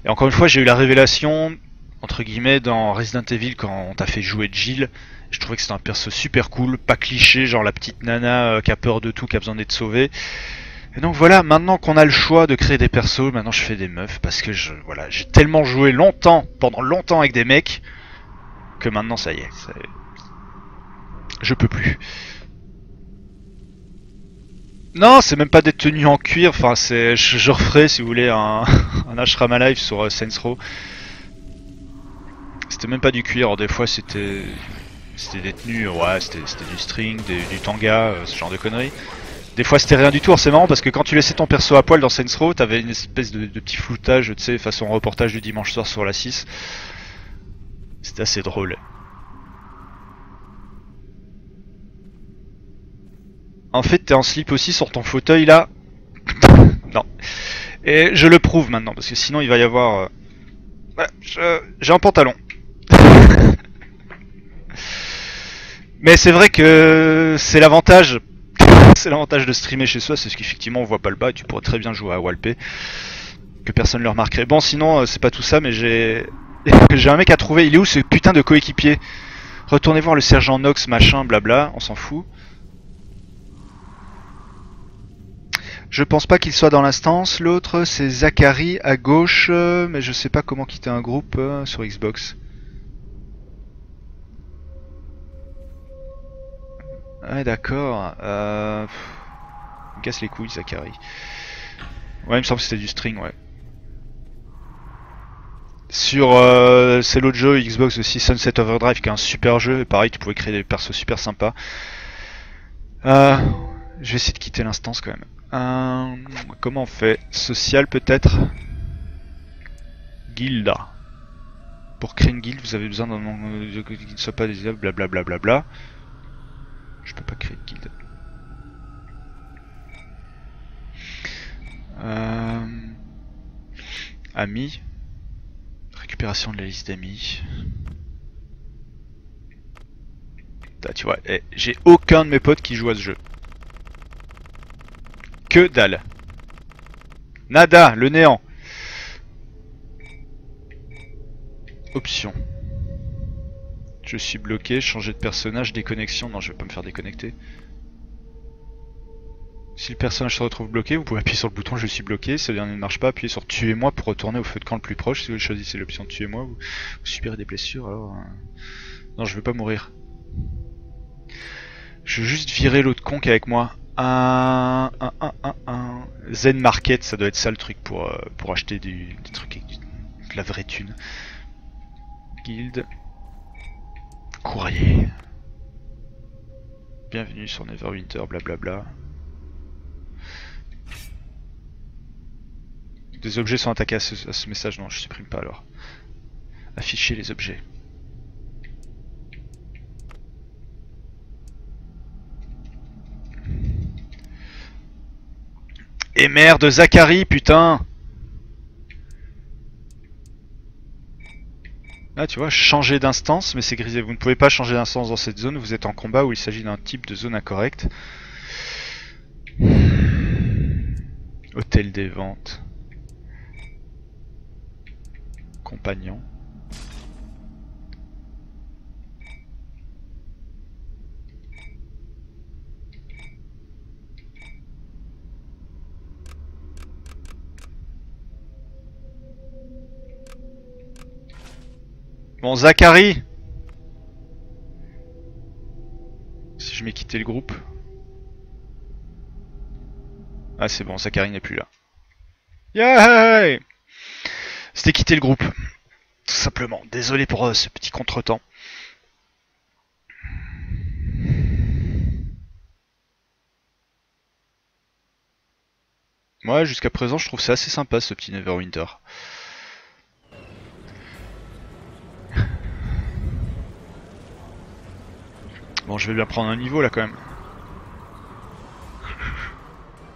Et encore une fois, j'ai eu la révélation, entre guillemets, dans Resident Evil quand on t'a fait jouer Jill. Je trouvais que c'était un perso super cool, pas cliché, genre la petite nana qui a peur de tout, qui a besoin d'être sauvée. Et donc voilà, maintenant qu'on a le choix de créer des persos, maintenant je fais des meufs, parce que voilà, j'ai tellement joué pendant longtemps avec des mecs, que maintenant ça y est, je peux plus. Non, c'est même pas des tenues en cuir, enfin je referai si vous voulez un Ashram Alive sur Saints Row. C'était même pas du cuir, alors des fois c'était des tenues, ouais, c'était du string, du tanga, ce genre de conneries. Des fois c'était rien du tout, alors c'est marrant parce que quand tu laissais ton perso à poil dans Saints Row, t'avais une espèce de petit floutage, tu sais, façon reportage du dimanche soir sur la 6. C'était assez drôle. En fait, t'es en slip aussi sur ton fauteuil là. Non. Et je le prouve maintenant, parce que sinon il va y avoir... Voilà, j'ai un pantalon. Mais c'est vrai que c'est l'avantage. C'est l'avantage de streamer chez soi, c'est ce qu'effectivement on voit pas le bas et tu pourrais très bien jouer à Walpé. Que personne ne le remarquerait. Bon, sinon, c'est pas tout ça, mais j'ai un mec à trouver. Il est où ce putain de coéquipier? Retournez voir le sergent Nox, machin, blabla, on s'en fout. Je pense pas qu'il soit dans l'instance. L'autre, c'est Zachary à gauche, mais je sais pas comment quitter un groupe sur Xbox. Ouais, d'accord. Il me casse les couilles, Zachary. Ouais, il me semble que c'était du string, ouais. Sur c'est l'autre jeu Xbox aussi, Sunset Overdrive, qui est un super jeu. Et pareil, tu pouvais créer des persos super sympas. Je vais essayer de quitter l'instance quand même. Comment on fait? Social peut-être? Gilda. Pour créer une guilde, vous avez besoin d'un nom qui ne soit pas désirable, blablabla. Bla. Je peux pas créer de guilde. Amis. Récupération de la liste d'amis. Tu vois, j'ai aucun de mes potes qui joue à ce jeu. Que dalle. Nada, le néant. Options. Je suis bloqué, changer de personnage, déconnexion. Non, je vais pas me faire déconnecter. Si le personnage se retrouve bloqué, vous pouvez appuyer sur le bouton je suis bloqué. Si le dernier ne marche pas, appuyez sur tuez-moi pour retourner au feu de camp le plus proche. Si vous choisissez l'option tuez-moi, vous subirez des blessures. Alors, non, je veux pas mourir. Je veux juste virer l'autre con qui est avec moi. Zen Market, ça doit être ça le truc pour acheter des trucs avec de la vraie thune. Guild. Courrier. Bienvenue sur Neverwinter, blablabla. Des objets sont attaqués à ce message, non, je supprime pas alors. Afficher les objets. Et merde, Zachary, putain! Ah, tu vois, changer d'instance, mais c'est grisé. Vous ne pouvez pas changer d'instance dans cette zone, vous êtes en combat où il s'agit d'un type de zone incorrecte. Hôtel des ventes. Compagnon. Bon, Zachary! Si je m'ai quitté le groupe. Ah, c'est bon, Zachary n'est plus là. Yeah! C'était quitter le groupe. Tout simplement. Désolé pour ce petit contretemps. Ouais, jusqu'à présent, je trouve ça assez sympa ce petit Neverwinter. Bon, je vais bien prendre un niveau là quand même.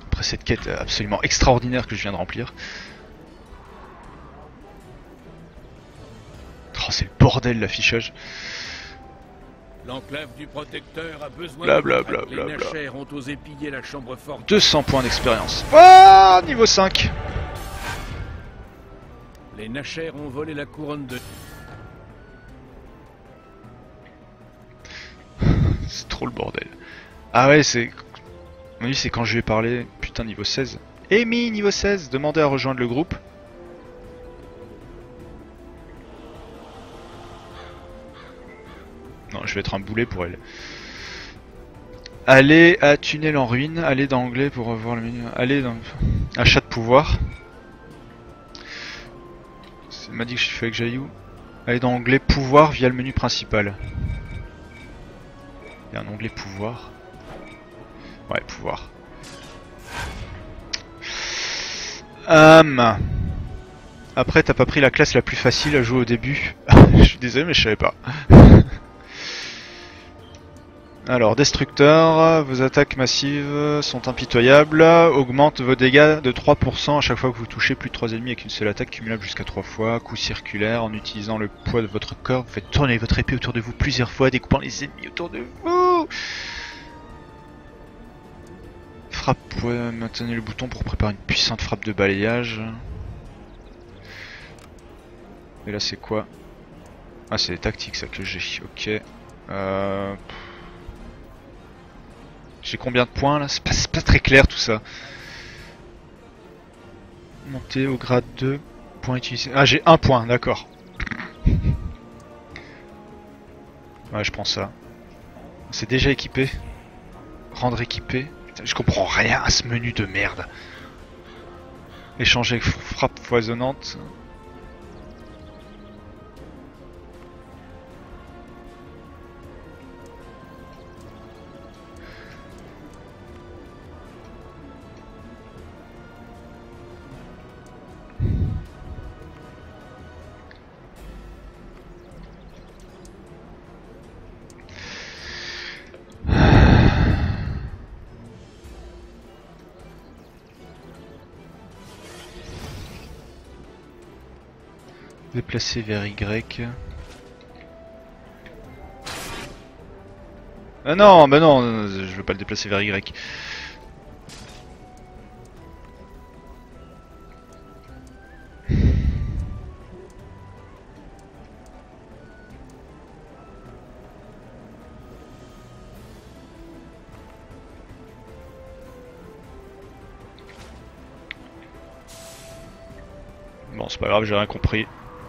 Après cette quête absolument extraordinaire que je viens de remplir. Oh, c'est le bordel l'affichage. L'enclave du protecteur a besoin Blablabla. Les Nashers ont osé piller la chambre forte. 200 points d'expérience. Oh, niveau 5. Les Nashers ont volé la couronne de... C'est trop le bordel. Ah ouais, c'est... Oui, c'est quand je lui ai parlé. Putain, niveau 16. Amy, niveau 16. Demandez à rejoindre le groupe. Non, je vais être un boulet pour elle. Allez à Tunnel en ruine. Allez dans Anglais pour revoir le menu. Allez dans... Achat de pouvoir. Il m'a dit que je fais avec Jailou. Allez dans Anglais pouvoir via le menu principal. Il y a un onglet pouvoir. Ouais, pouvoir. Après, t'as pas pris la classe la plus facile à jouer au début. Je suis désolé, mais je savais pas. Alors, destructeur, vos attaques massives sont impitoyables. Augmente vos dégâts de 3% à chaque fois que vous touchez plus de 3 ennemis avec une seule attaque cumulable jusqu'à 3 fois. Coup circulaire, en utilisant le poids de votre corps, vous faites tourner votre épée autour de vous plusieurs fois, découpant les ennemis autour de vous. Frappe, vous pouvez maintenir le bouton pour préparer une puissante frappe de balayage. Et là c'est quoi? Ah, c'est les tactiques ça que j'ai, ok. J'ai combien de points là? C'est pas très clair tout ça. Monter au grade 2. Point utilisé. Ah, j'ai 1 point, d'accord. Ouais, je prends ça. C'est déjà équipé. Rendre équipé. Putain, je comprends rien à ce menu de merde. Échanger frappe foisonnante. Déplacer vers Y. Ah non, bah non, je veux pas le déplacer vers Y. Bon, c'est pas grave, j'ai rien compris.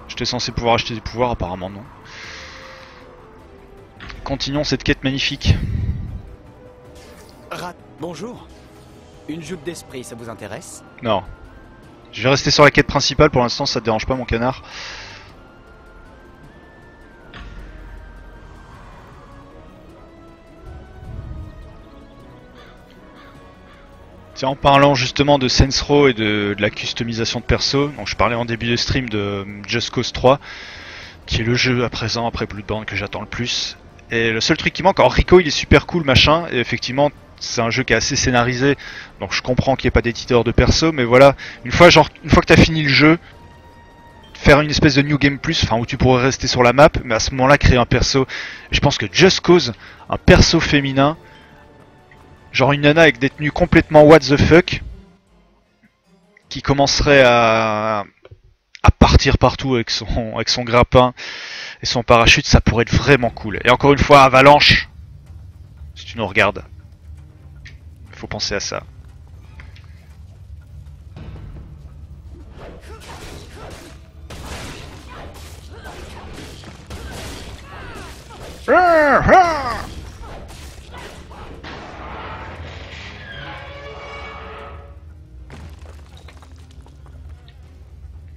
J'étais censé pouvoir acheter des pouvoirs, apparemment non. Continuons cette quête magnifique. Rat, bonjour. Une joute d'esprit, ça vous intéresse? Non. Je vais rester sur la quête principale pour l'instant, ça te dérange pas mon canard. Tiens, en parlant justement de Saints Row et de la customisation de perso, donc je parlais en début de stream de Just Cause 3, qui est le jeu à présent après Bloodborne que j'attends le plus. Et le seul truc qui manque, alors Rico il est super cool machin, et effectivement c'est un jeu qui est assez scénarisé, donc je comprends qu'il n'y ait pas d'éditeur de perso, mais voilà, une fois que t'as fini le jeu, faire une espèce de New Game Plus, enfin où tu pourrais rester sur la map, mais à ce moment-là créer un perso. Et je pense que Just Cause, un perso féminin, genre une nana avec des tenues complètement what the fuck, qui commencerait à partir partout avec son grappin et son parachute, ça pourrait être vraiment cool. Et encore une fois, Avalanche, si tu nous regardes, il faut penser à ça.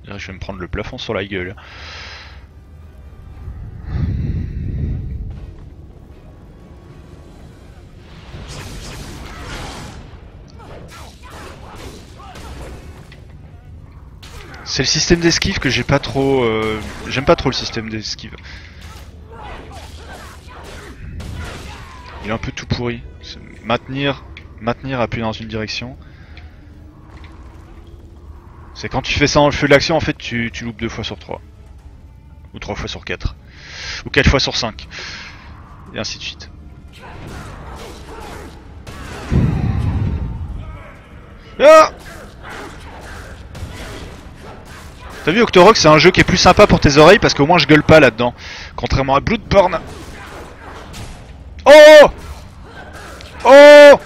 Là, je vais me prendre le plafond sur la gueule. C'est le système d'esquive que j'ai pas trop... J'aime pas trop le système d'esquive. Il est un peu tout pourri. Maintenir, appuyer dans une direction. C'est quand tu fais ça dans le feu de l'action, en fait, tu loupes 2 fois sur 3. Ou 3 fois sur 4. Ou 4 fois sur 5. Et ainsi de suite. Ah! T'as vu, Octorok, c'est un jeu qui est plus sympa pour tes oreilles parce qu'au moins je gueule pas là-dedans. Contrairement à Bloodborne. Oh! Oh!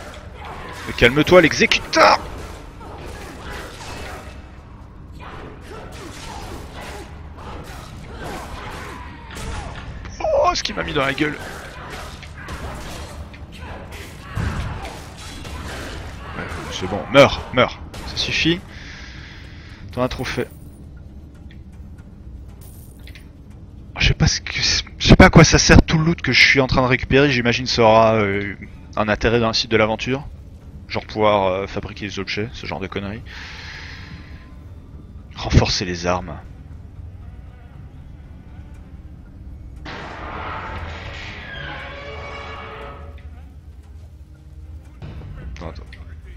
Mais calme-toi, l'exécuteur! Oh, ce qu'il m'a mis dans la gueule. C'est bon, meurs, ça suffit. T'en as trop fait. Je sais pas à quoi ça sert tout le loot que je suis en train de récupérer. J'imagine ça aura un intérêt dans le site de l'aventure, genre pouvoir fabriquer des objets, ce genre de conneries. Renforcer les armes. Attends.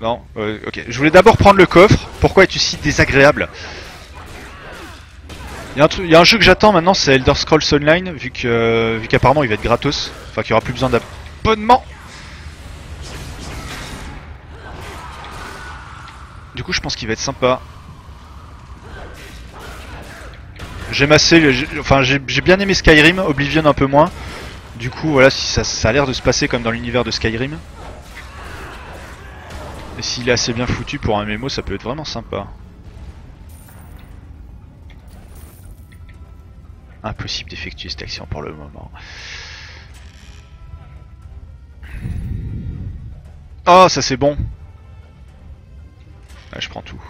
Non, ok. Je voulais d'abord prendre le coffre. Pourquoi es-tu si désagréable? Il y a un jeu que j'attends maintenant, c'est Elder Scrolls Online, vu qu'apparemment il va être gratos. Enfin qu'il n'y aura plus besoin d'abonnement. Du coup je pense qu'il va être sympa. J'ai bien aimé Skyrim, Oblivion un peu moins. Du coup voilà, si ça a l'air de se passer comme dans l'univers de Skyrim. Et s'il est assez bien foutu pour un MMO, ça peut être vraiment sympa. Impossible d'effectuer cette action pour le moment. Oh, ça c'est bon. Ah, je prends tout.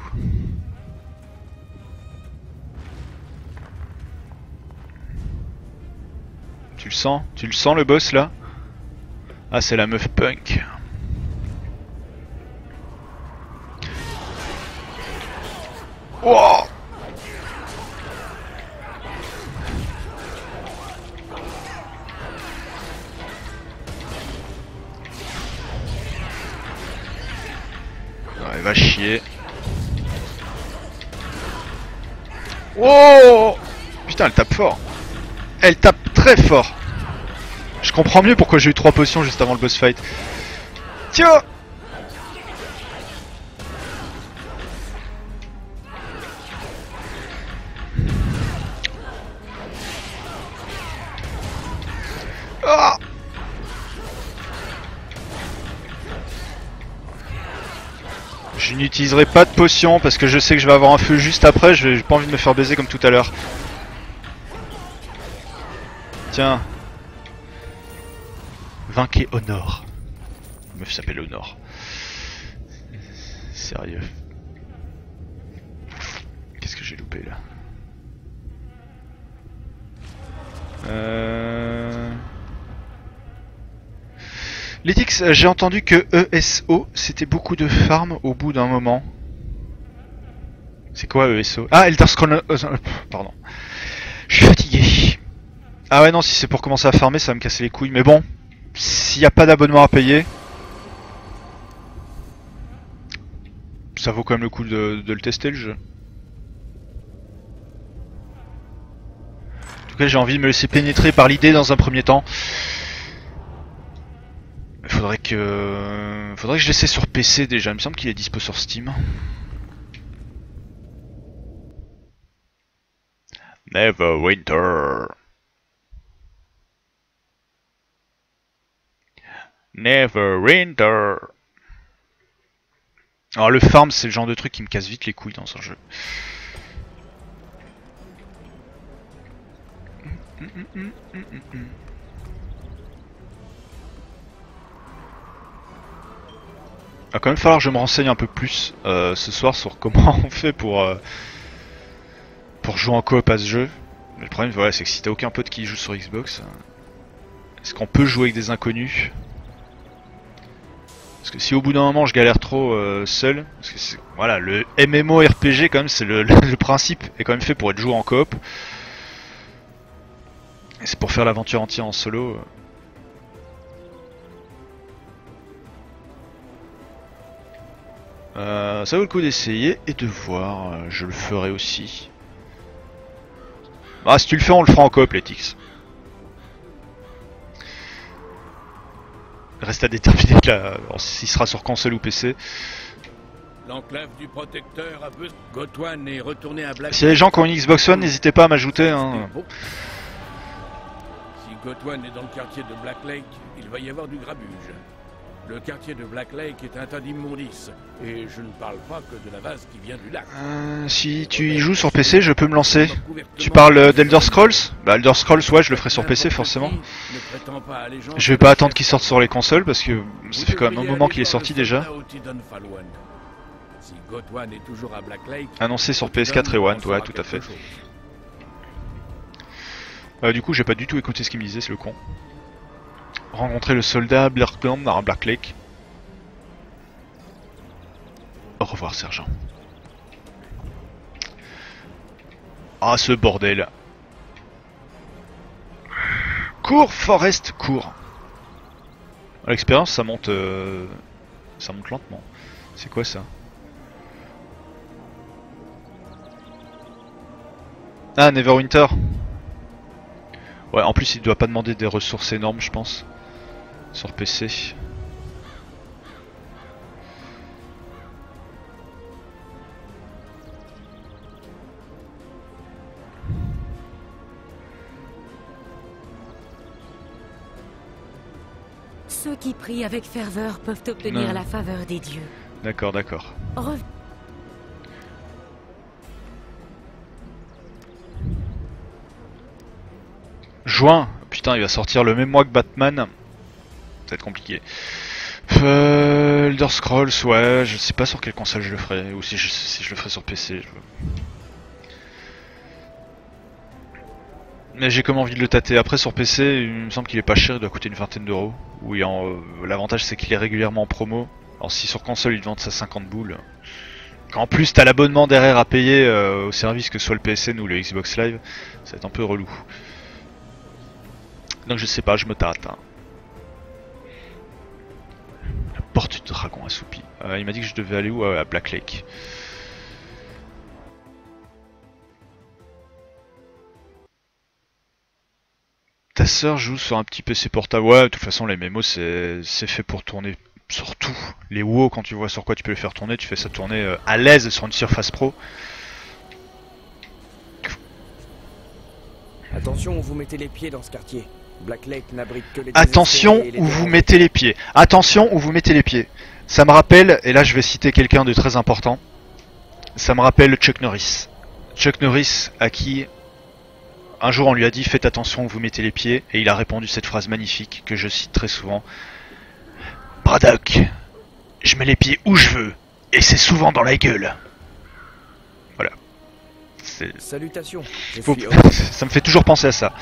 Tu le sens? Tu le sens le boss là? Ah, c'est la meuf punk. Wow. Ouais, va chier. Wow. Putain, elle tape fort. Elle tape très fort. Je comprends mieux pourquoi j'ai eu 3 potions juste avant le boss fight. Tiens. Ah. Je n'utiliserai pas de potion parce que je sais que je vais avoir un feu juste après, j'ai pas envie de me faire baiser comme tout à l'heure. Tiens. Vainquez Honor. La meuf s'appelle Honor. Sérieux. Qu'est-ce que j'ai loupé là? Letix, j'ai entendu que ESO c'était beaucoup de farm au bout d'un moment. C'est quoi ESO? Ah, Elder Scrolls. Pardon. Je suis fatigué. Ah ouais, non, si c'est pour commencer à farmer, ça va me casser les couilles. Mais bon, s'il n'y a pas d'abonnement à payer, ça vaut quand même le coup de le tester le jeu. En tout cas, j'ai envie de me laisser pénétrer par l'idée dans un premier temps. Faudrait que je l'essaie sur PC déjà. Il me semble qu'il est dispo sur Steam. Neverwinter. Neverwinter. Alors le farm, c'est le genre de truc qui me casse vite les couilles dans un jeu. Va quand même falloir que je me renseigne un peu plus ce soir sur comment on fait pour jouer en coop à ce jeu. Mais le problème, voilà, c'est que si t'as aucun pote qui joue sur Xbox, est-ce qu'on peut jouer avec des inconnus? Parce que si au bout d'un moment je galère trop seul, parce que voilà, le MMORPG quand même, c'est le principe est quand même fait pour être joué en coop. Et c'est pour faire l'aventure entière en solo. Ça vaut le coup d'essayer et de voir, je le ferai aussi. Ah, si tu le fais, on le fera en coop, Letix. Reste à déterminer là, s'il sera sur console ou PC. L'enclave du protecteur a besoin. Gotwan est retourné à Black. S'il y a des gens qui ont une Xbox One, n'hésitez pas à m'ajouter. Hein. Si Gotwan est dans le quartier de Black Lake, il va y avoir du grabuge. Le quartier de Black Lake est un tas d'immondices. Et je ne parle pas que de la vase qui vient du lac. Si tu y joues sur PC, je peux me lancer. Tu parles d'Elder Scrolls? Bah Elder Scrolls, ouais, je le ferai sur PC forcément. Je vais pas attendre qu'il sorte sur les consoles parce que ça fait quand même un moment qu'il est sorti déjà. Annoncé sur PS4 et One, ouais, tout à fait. Du coup, j'ai pas du tout écouté ce qu'il me disait, c'est le con. Rencontrer le soldat Blackland dans Black Lake. Au revoir, sergent. Ah, ce bordel. Cours, Forest, cours. À l'expérience, ça monte lentement. C'est quoi ça? Ah, Neverwinter. Ouais, en plus, il doit pas demander des ressources énormes, je pense. Sur PC. Ceux qui prient avec ferveur peuvent obtenir la faveur des dieux. D'accord, d'accord. Juin. Putain, il va sortir le même mois que Batman. Ça va être compliqué. Elder Scrolls, ouais, je sais pas sur quelle console je le ferai, ou si je le ferai sur PC. Mais j'ai comme envie de le tâter. Après sur PC, il me semble qu'il est pas cher, il doit coûter une vingtaine d'euros. Oui, l'avantage c'est qu'il est régulièrement en promo. Alors si sur console ils vendent ça 50 boules. En plus t'as l'abonnement derrière à payer au service, que ce soit le PSN ou le Xbox Live, ça va être un peu relou. Donc je sais pas, je me tâte. Hein. La porte du dragon assoupi. Il m'a dit que je devais aller où? À Black Lake. Ta sœur joue sur un petit PC portable. Ouais, de toute façon, les MMO, c'est fait pour tourner sur tout. Les WoW, quand tu vois sur quoi tu peux les faire tourner, tu fais ça tourner à l'aise sur une Surface Pro. Attention où vous mettez les pieds dans ce quartier. Black Lake n'abrite que les Attention désespérés et les où vous dérangés. mettez les pieds. Attention où vous mettez les pieds. Ça me rappelle, et là je vais citer quelqu'un de très important, ça me rappelle Chuck Norris. Chuck Norris à qui un jour on lui a dit faites attention où vous mettez les pieds, et il a répondu cette phrase magnifique que je cite très souvent. Braddock, je mets les pieds où je veux, et c'est souvent dans la gueule. Voilà. Salutations, je Faut... suis Owen. ça me fait toujours penser à ça.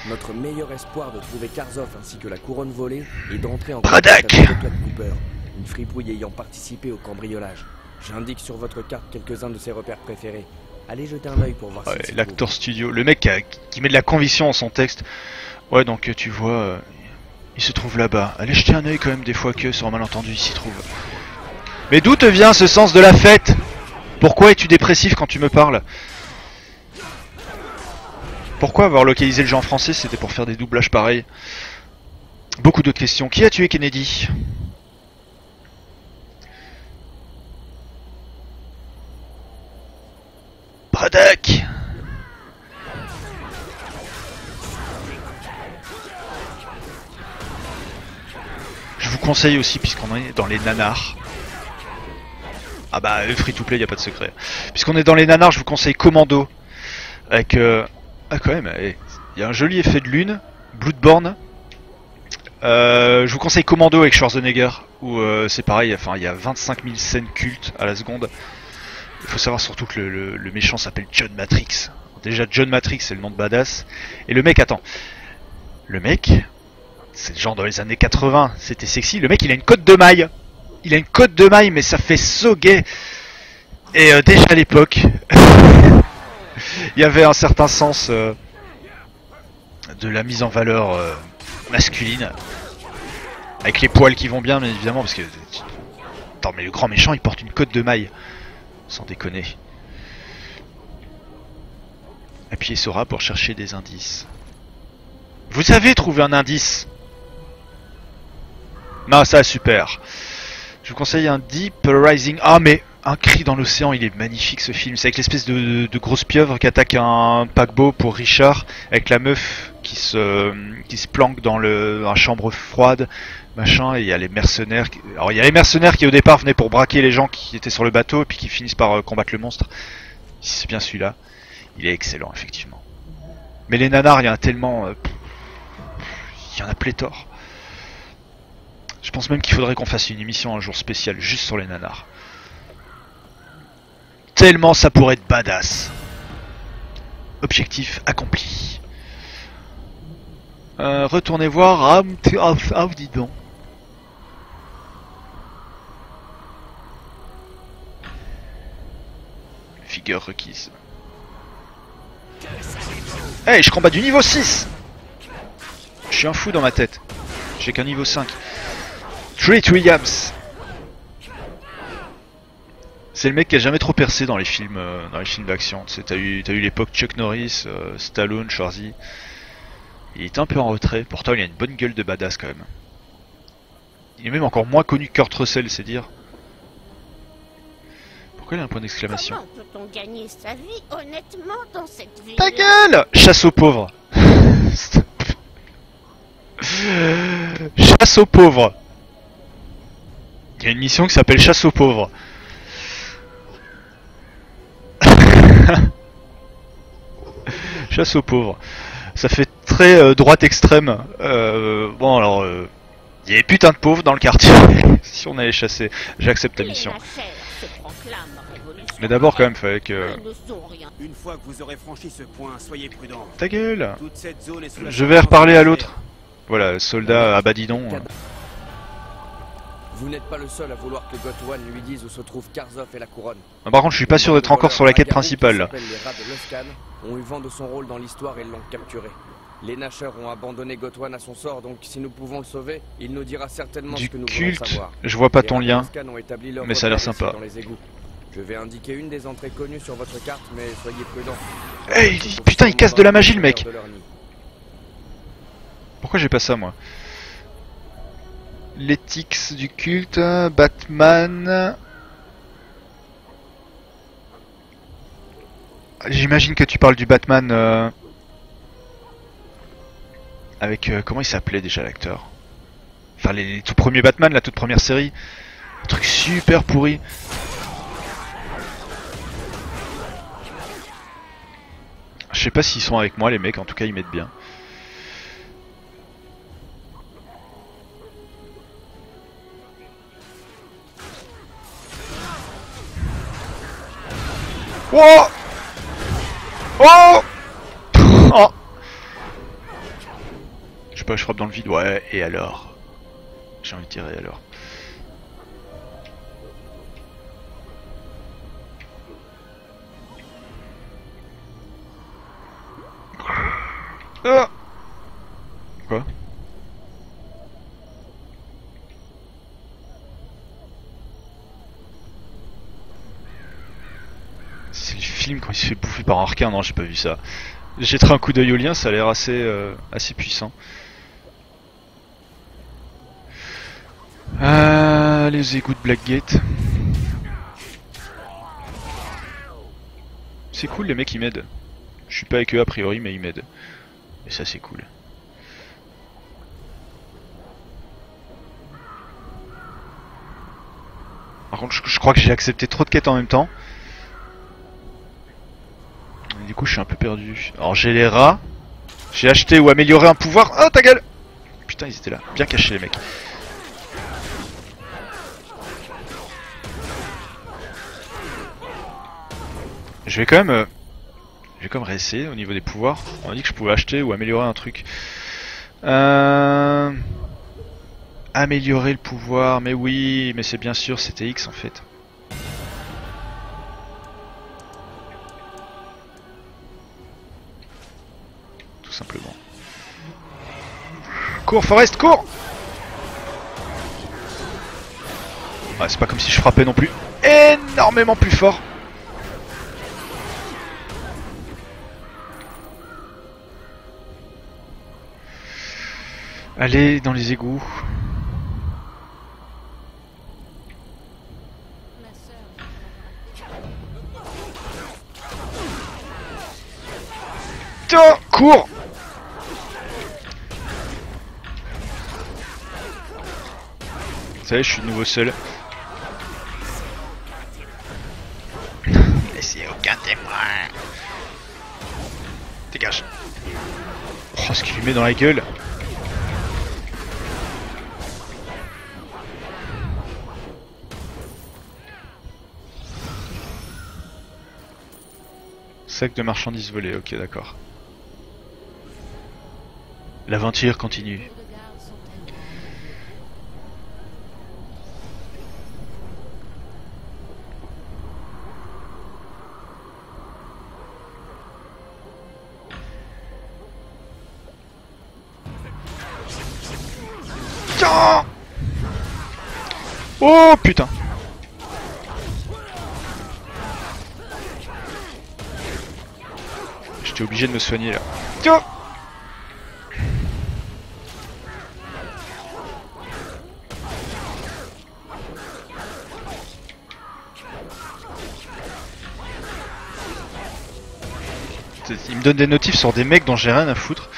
Notre meilleur espoir de trouver Karzov ainsi que la couronne volée est d'entrer en Braddock contact avec Declan Cooper, une fripouille ayant participé au cambriolage. J'indique sur votre carte quelques-uns de ses repères préférés. Allez jeter un œil pour voir Ouais, si l'acteur studio, le mec qui met de la conviction dans son texte. Ouais, donc tu vois, il se trouve là-bas. Allez jeter un œil quand même des fois que sur un malentendu il s'y trouve. Mais d'où te vient ce sens de la fête? Pourquoi es-tu dépressif quand tu me parles? Pourquoi avoir localisé le jeu en français? C'était pour faire des doublages pareils. Beaucoup de questions. Qui a tué Kennedy? Braddock! Je vous conseille aussi, puisqu'on est dans les nanars. Ah bah, free to play, y a pas de secret. Puisqu'on est dans les nanars, je vous conseille Commando. Avec... Ah quand même, il y a un joli effet de lune. Bloodborne. Je vous conseille Commando avec Schwarzenegger. Où c'est pareil, enfin il y a 25 000 scènes cultes à la seconde. Il faut savoir surtout que le méchant s'appelle John Matrix. Déjà John Matrix c'est le nom de badass. Et le mec, attends. Le mec, c'est genre dans les années 80, c'était sexy. Le mec il a une cotte de maille. Il a une cotte de maille mais ça fait so gay. Et déjà à l'époque, il y avait un certain sens de la mise en valeur masculine. Avec les poils qui vont bien évidemment parce que... Attends mais le grand méchant il porte une cotte de maille. Sans déconner. Appuyez sur A pour chercher des indices. Vous savez trouver un indice? Non, ça super. Je vous conseille un Deep Rising. Ah mais un cri dans l'océan, il est magnifique ce film. C'est avec l'espèce de grosse pieuvre qui attaque un paquebot pour Richard, avec la meuf qui se planque dans la chambre froide, machin, et il y a les mercenaires. Alors il y a les mercenaires qui au départ venaient pour braquer les gens qui étaient sur le bateau, et puis qui finissent par combattre le monstre. C'est bien celui-là. Il est excellent effectivement. Mais les nanars, il y en a tellement. Il y en a pléthore. Je pense même qu'il faudrait qu'on fasse une émission un jour spéciale juste sur les nanars. Tellement ça pourrait être badass. Objectif accompli. Retournez voir. Ah, dis donc. Figure requise. Hey, je combats du niveau 6. Je suis un fou dans ma tête. J'ai qu'un niveau 5. Treat Williams. C'est le mec qui a jamais trop percé dans les films d'action. Tu sais, t'as eu l'époque Chuck Norris, Stallone, Schwarzy. Il est un peu en retrait. Pourtant, il a une bonne gueule de badass quand même. Il est même encore moins connu que Kurt Russell, c'est dire. Pourquoi il a un point d'exclamation? Comment peut-on gagner sa vie honnêtement dans cette ville? Ta gueule! Chasse aux pauvres. Chasse aux pauvres. Il y a une mission qui s'appelle Chasse aux pauvres. Chasse aux pauvres. Ça fait très droite extrême. Bon alors, il y a des putains de pauvres dans le quartier. Si on allait chasser, j'accepte ta mission. Mais d'abord quand même, fallait que... Une fois que vous aurez franchi ce point, soyez prudents. Ta gueule. Toute cette zone est sous la Je vais reparler à l'autre. Voilà, soldat à badidon. Vous n'êtes pas le seul à vouloir que Gotwan lui dise où se trouve Karzov et la couronne. Par contre, je suis pas sûr d'être encore sur la quête principale là. Les rats de Loscan ont eu vent de son rôle dans l'histoire et l'ont capturé. Les Nashers ont abandonné Gotwan à son sort, donc si nous pouvons le sauver, il nous dira certainement Du ce que nous voulons culte, savoir. je vois pas Les ton rats de lien, Loscan ont établi leur mais ça a l'air repère sympa. ici dans les égouts. Je vais indiquer une des entrées connues sur votre carte, mais soyez prudents. Hey, putain, il casse de la magie le mec. Pourquoi j'ai pas ça moi? L'éthique du culte, Batman... J'imagine que tu parles du Batman avec... comment il s'appelait déjà l'acteur? Enfin les tout premiers Batman, la toute première série. Un truc super pourri. Je sais pas s'ils sont avec moi les mecs, en tout cas ils m'aident bien. Oh oh oh. Je sais pas, je frappe dans le vide, ouais, et alors? J'ai envie de tirer alors. Ah. Quoi? C'est le film quand il se fait bouffer par un requin, non j'ai pas vu ça. J'ai jetterai un coup d'œil au lien, ça a l'air assez puissant. Les égouts de Blackgate. C'est cool, les mecs ils m'aident. Je suis pas avec eux a priori, mais ils m'aident. Et ça c'est cool. Par contre je crois que j'ai accepté trop de quêtes en même temps. Et du coup je suis un peu perdu. Alors j'ai les rats. J'ai acheté ou amélioré un pouvoir. Oh ta gueule! Putain ils étaient là, bien cachés les mecs. Je vais quand même réessayer au niveau des pouvoirs. On m'a dit que je pouvais acheter ou améliorer un truc. Améliorer le pouvoir, mais oui, mais c'est bien sûr, c'était X en fait. Tout simplement. Cours, Forest, cours! Ouais, c'est pas comme si je frappais non plus énormément plus fort. Allez dans les égouts. Putain, cours! Ça y est, je suis de nouveau seul. Laissez aucun témoin. Dégage. Oh, ce qu'il lui met dans la gueule. Sac de marchandises volées, ok d'accord. L'aventure continue. Tiens! Oh putain! J'étais obligé de me soigner là. Tiens! Il me donne des notifs sur des mecs dont j'ai rien à foutre.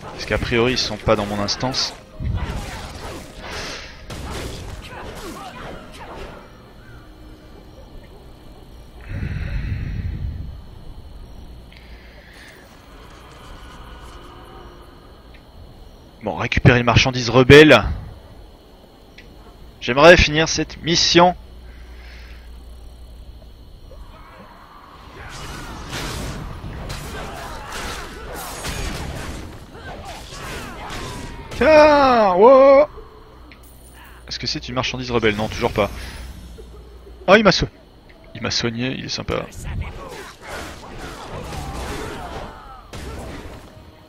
Parce qu'a priori ils sont pas dans mon instance. Bon, récupérer les marchandises rebelles. J'aimerais finir cette mission. Tiens, wow. Est-ce que c'est une marchandise rebelle? Non, toujours pas. Ah, il m'a soigné, il est sympa.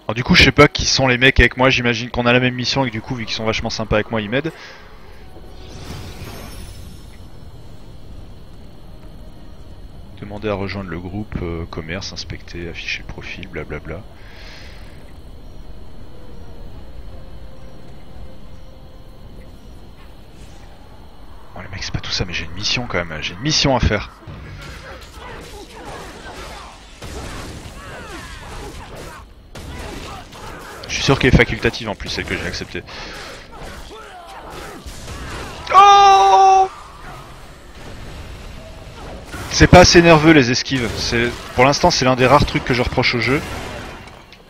Alors du coup, je sais pas qui sont les mecs avec moi, j'imagine qu'on a la même mission et que du coup, vu qu'ils sont vachement sympas avec moi, ils m'aident. Demander à rejoindre le groupe, commerce, inspecter, afficher le profil, blablabla. c'est pas tout ça, mais j'ai une mission quand même, j'ai une mission à faire. Je suis sûr qu'elle est facultative en plus, celle que j'ai acceptée. Oh! C'est pas assez nerveux les esquives. Pour l'instant, c'est l'un des rares trucs que je reproche au jeu.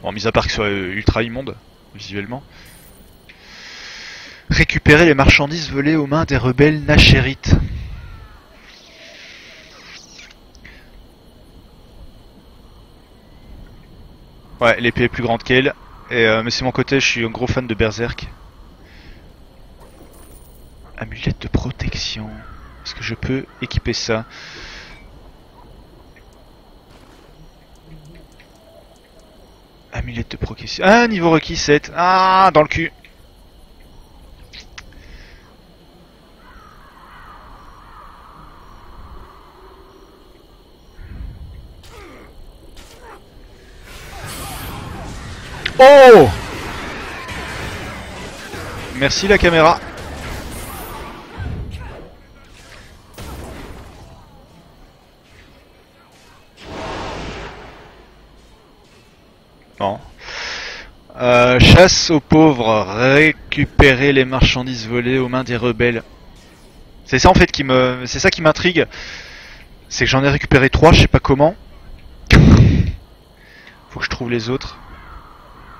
Bon, mis à part que ce soit ultra immonde, visuellement. Récupérer les marchandises volées aux mains des rebelles nachérites. Ouais, l'épée est plus grande qu'elle. Mais c'est mon côté, je suis un gros fan de Berserk. Amulette de protection. Est-ce que je peux équiper ça? Amulette de protection. Ah, niveau requis 7. Ah, dans le cul. Oh! Merci la caméra. Non. Chasse aux pauvres, récupérer les marchandises volées aux mains des rebelles. C'est ça en fait c'est ça qui m'intrigue. C'est que j'en ai récupéré 3, je sais pas comment. Faut que je trouve les autres.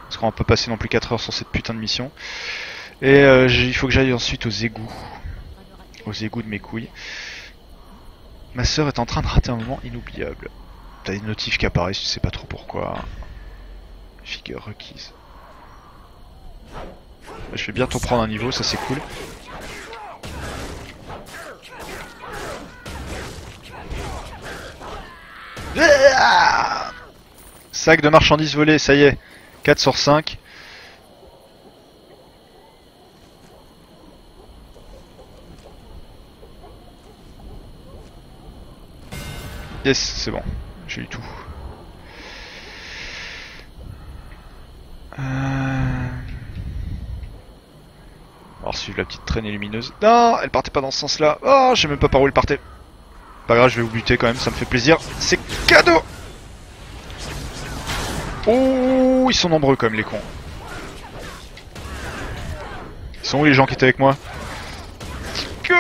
Parce qu'on va pas passer non plus 4 heures sur cette putain de mission. Et il faut que j'aille ensuite aux égouts. Aux égouts de mes couilles. Ma sœur est en train de rater un moment inoubliable. T'as des notifs qui apparaissent, tu sais pas trop pourquoi. Figure requise. Je vais bientôt prendre un niveau, ça c'est cool. Sac de marchandises volées, ça y est. 4 sur 5. Yes, c'est bon. J'ai eu tout. Alors suivre la petite traînée lumineuse. Non, elle partait pas dans ce sens-là. Oh, je sais même pas par où elle partait. Pas grave, je vais vous buter quand même, ça me fait plaisir. C'est cadeau. Oh, ils sont nombreux quand même les cons. Ils sont où les gens qui étaient avec moi? Que...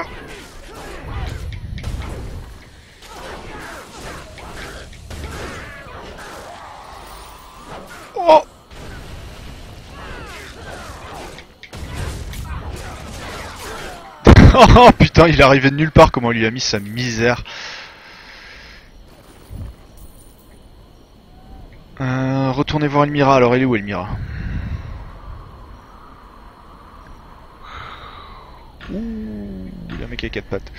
Oh. Oh putain, il est arrivé de nulle part, comment on lui a mis sa misère. Retournez voir Elmira, alors elle est où Elmira? Ouh, il y a un mec avec 4 pattes.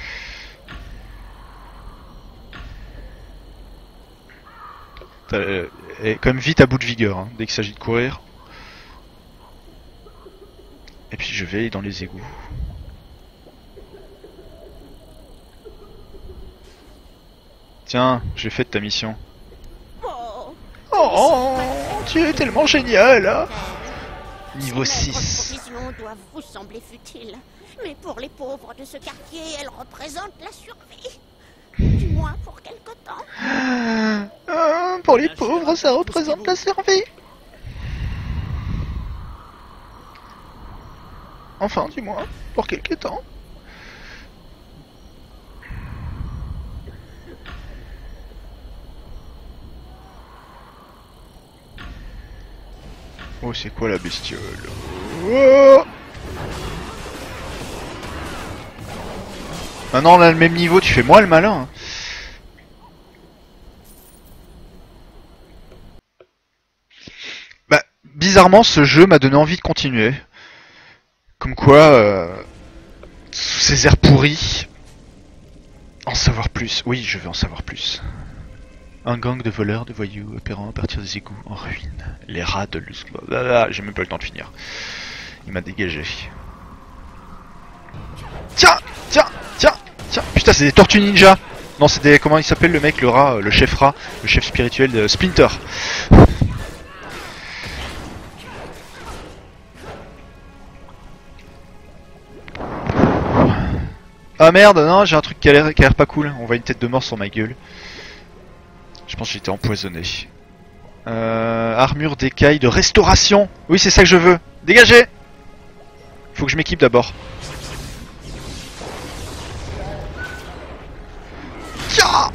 Elle est quand même vite à bout de vigueur, hein, dès qu'il s'agit de courir. Et puis je vais aller dans les égouts. Tiens, j'ai fait ta mission. Oh, tu es tellement génial, hein. Niveau 6. Provisions doivent vous sembler futiles, mais pour les pauvres de ce quartier, elles représentent la survie. Du moins pour quelque temps. Pour les pauvres, ça représente la survie. Enfin, du moins, pour quelque temps. Oh, c'est quoi la bestiole? Oh, maintenant on a le même niveau, tu fais moi le malin. Hein. Bah, bizarrement, ce jeu m'a donné envie de continuer. Comme quoi, sous ces airs pourris, en savoir plus. Oui, je veux en savoir plus. Un gang de voleurs, de voyous opérant à partir des égouts en ruine. Les rats de Luslo. J'ai même pas le temps de finir. Il m'a dégagé. Tiens, tiens, tiens, tiens. Putain, c'est des tortues ninja. Non, c'est des... Comment il s'appelle le mec, le rat, le chef rat, le chef spirituel de Splinter. Ah merde, non, j'ai un truc qui a l'air pas cool. On voit une tête de mort sur ma gueule. Je pense que j'ai été empoisonné. Armure d'écaille de restauration. Oui, c'est ça que je veux. Dégagez. Faut que je m'équipe d'abord. Tiens.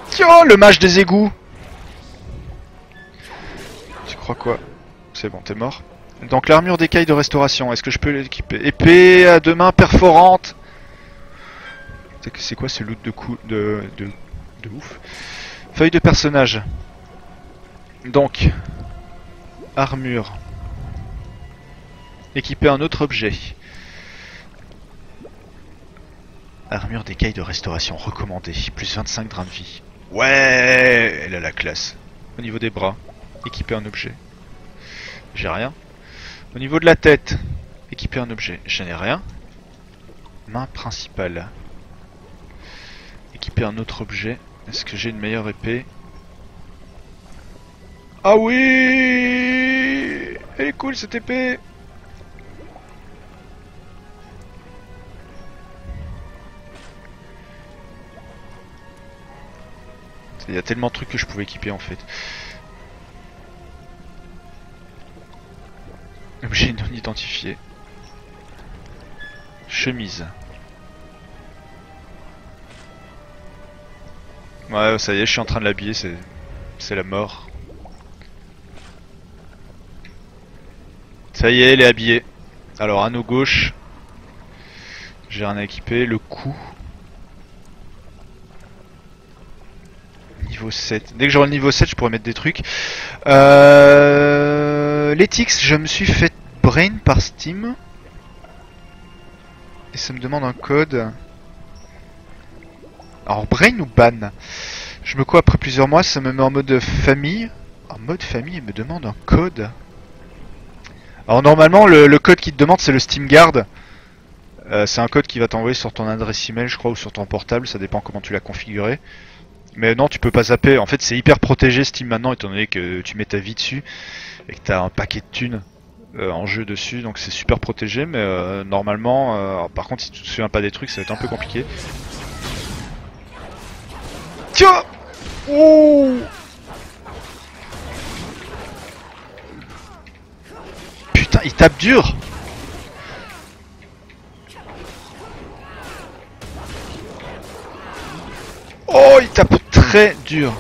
Tiens, le mage des égouts. Tu crois quoi? C'est bon, t'es mort. Donc l'armure d'écaille de restauration, est-ce que je peux l'équiper? Épée à deux mains perforante. C'est quoi ce loot de ouf? Feuille de personnage. Donc armure. Équiper un autre objet. Armure d'écaille de restauration recommandée. Plus 25 drains de vie. Ouais, elle a la classe. Au niveau des bras, équiper un objet. J'ai rien. Au niveau de la tête, équiper un objet. Je n'ai rien. Main principale. Équiper un autre objet. Est-ce que j'ai une meilleure épée? Ah oui! Elle est cool cette épée! Il y a tellement de trucs que je pouvais équiper en fait. Objet non identifié. Chemise. Ouais, ça y est, je suis en train de l'habiller, c'est la mort. Ça y est, elle est habillée. Alors, anneau gauche. J'ai rien à équiper. Le cou. Niveau 7. Dès que j'aurai le niveau 7, je pourrai mettre des trucs. L'Ethics, je me suis fait brain par Steam. Et ça me demande un code. Alors, brain ou ban? Je me crois après plusieurs mois, ça me met en mode famille. En mode famille, il me demande un code. Alors, normalement, le code qui te demande, c'est le Steam Guard. C'est un code qui va t'envoyer sur ton adresse email, je crois, ou sur ton portable. Ça dépend comment tu l'as configuré. Mais non, tu peux pas zapper. En fait, c'est hyper protégé Steam maintenant, étant donné que tu mets ta vie dessus et que t'as un paquet de thunes en jeu dessus, donc c'est super protégé. Mais normalement, par contre, si tu te souviens pas des trucs, ça va être un peu compliqué. Tiens! Ouh! Putain, il tape dur! Oh, il tape très dur.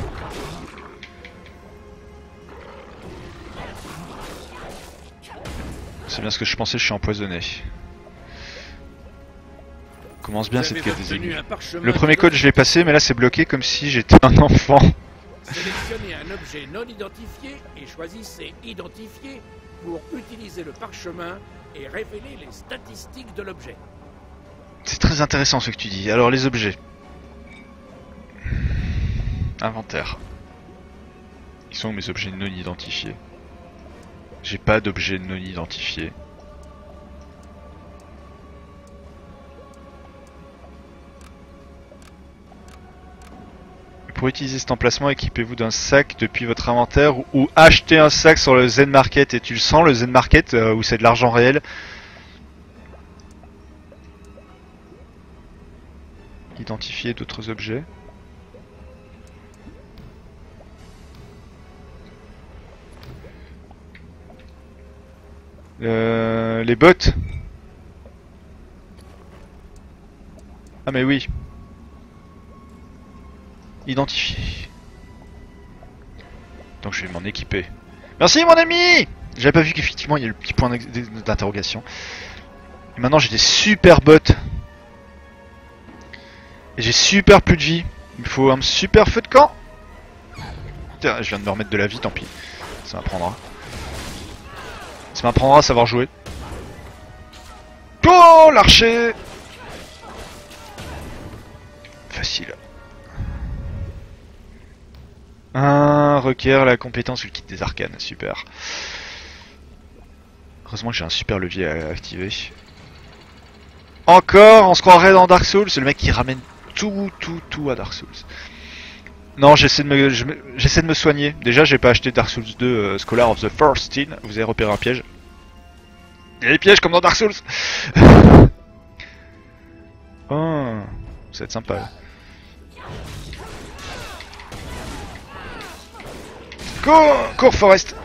C'est bien ce que je pensais, je suis empoisonné. Commence bien cette quête des ennemis. Le premier code je l'ai passé, mais là c'est bloqué comme si j'étais un enfant. Sélectionnez un objet non identifié et choisissez identifier pour utiliser le parchemin et révéler les statistiques de l'objet. C'est très intéressant ce que tu dis. Alors les objets. Inventaire. Ils sont où mes objets non identifiés? J'ai pas d'objets non identifiés. Pour utiliser cet emplacement, équipez-vous d'un sac depuis votre inventaire ou achetez un sac sur le Zen Market. Et tu le sens, le Zen Market, où c'est de l'argent réel. Identifier d'autres objets. Les bots. Ah mais oui. Identifier. Donc je vais m'en équiper. Merci mon ami. J'avais pas vu qu'effectivement il y a le petit point d'interrogation. Et maintenant j'ai des super bots. Et j'ai super plus de vie. Il me faut un super feu de camp. Tiens, je viens de me remettre de la vie, tant pis. Ça m'apprendra. Ça m'apprendra à savoir jouer. Oh, l'archer! Facile. Requiert la compétence le kit des arcanes, super. Heureusement que j'ai un super levier à activer. Encore, on se croirait dans Dark Souls, c'est le mec qui ramène tout à Dark Souls. Non, j'essaie de me soigner. Déjà, j'ai pas acheté Dark Souls 2 Scholar of the First Sin. Vous avez repéré un piège. Il y a des pièges comme dans Dark Souls. Oh, ça va être sympa. Là. Cours, Forest.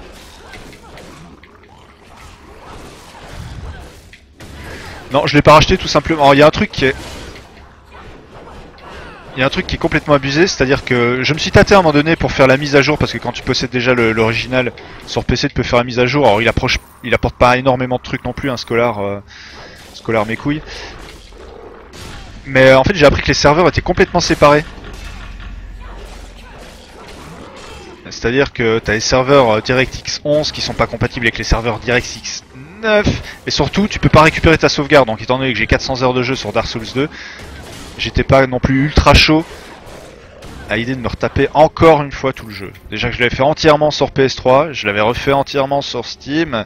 Non, je l'ai pas racheté tout simplement. Alors, il y a un truc qui est... Il y a un truc qui est complètement abusé, c'est-à-dire que je me suis tâté à un moment donné pour faire la mise à jour, parce que quand tu possèdes déjà l'original sur PC, tu peux faire la mise à jour. Alors il apporte pas énormément de trucs non plus, un Scholar mes couilles. Mais en fait j'ai appris que les serveurs étaient complètement séparés. C'est-à-dire que t'as les serveurs DirectX 11 qui sont pas compatibles avec les serveurs DirectX 9, et surtout tu peux pas récupérer ta sauvegarde, donc étant donné que j'ai 400 heures de jeu sur Dark Souls 2, j'étais pas non plus ultra chaud à l'idée de me retaper encore une fois tout le jeu. Déjà que je l'avais fait entièrement sur PS3, je l'avais refait entièrement sur Steam.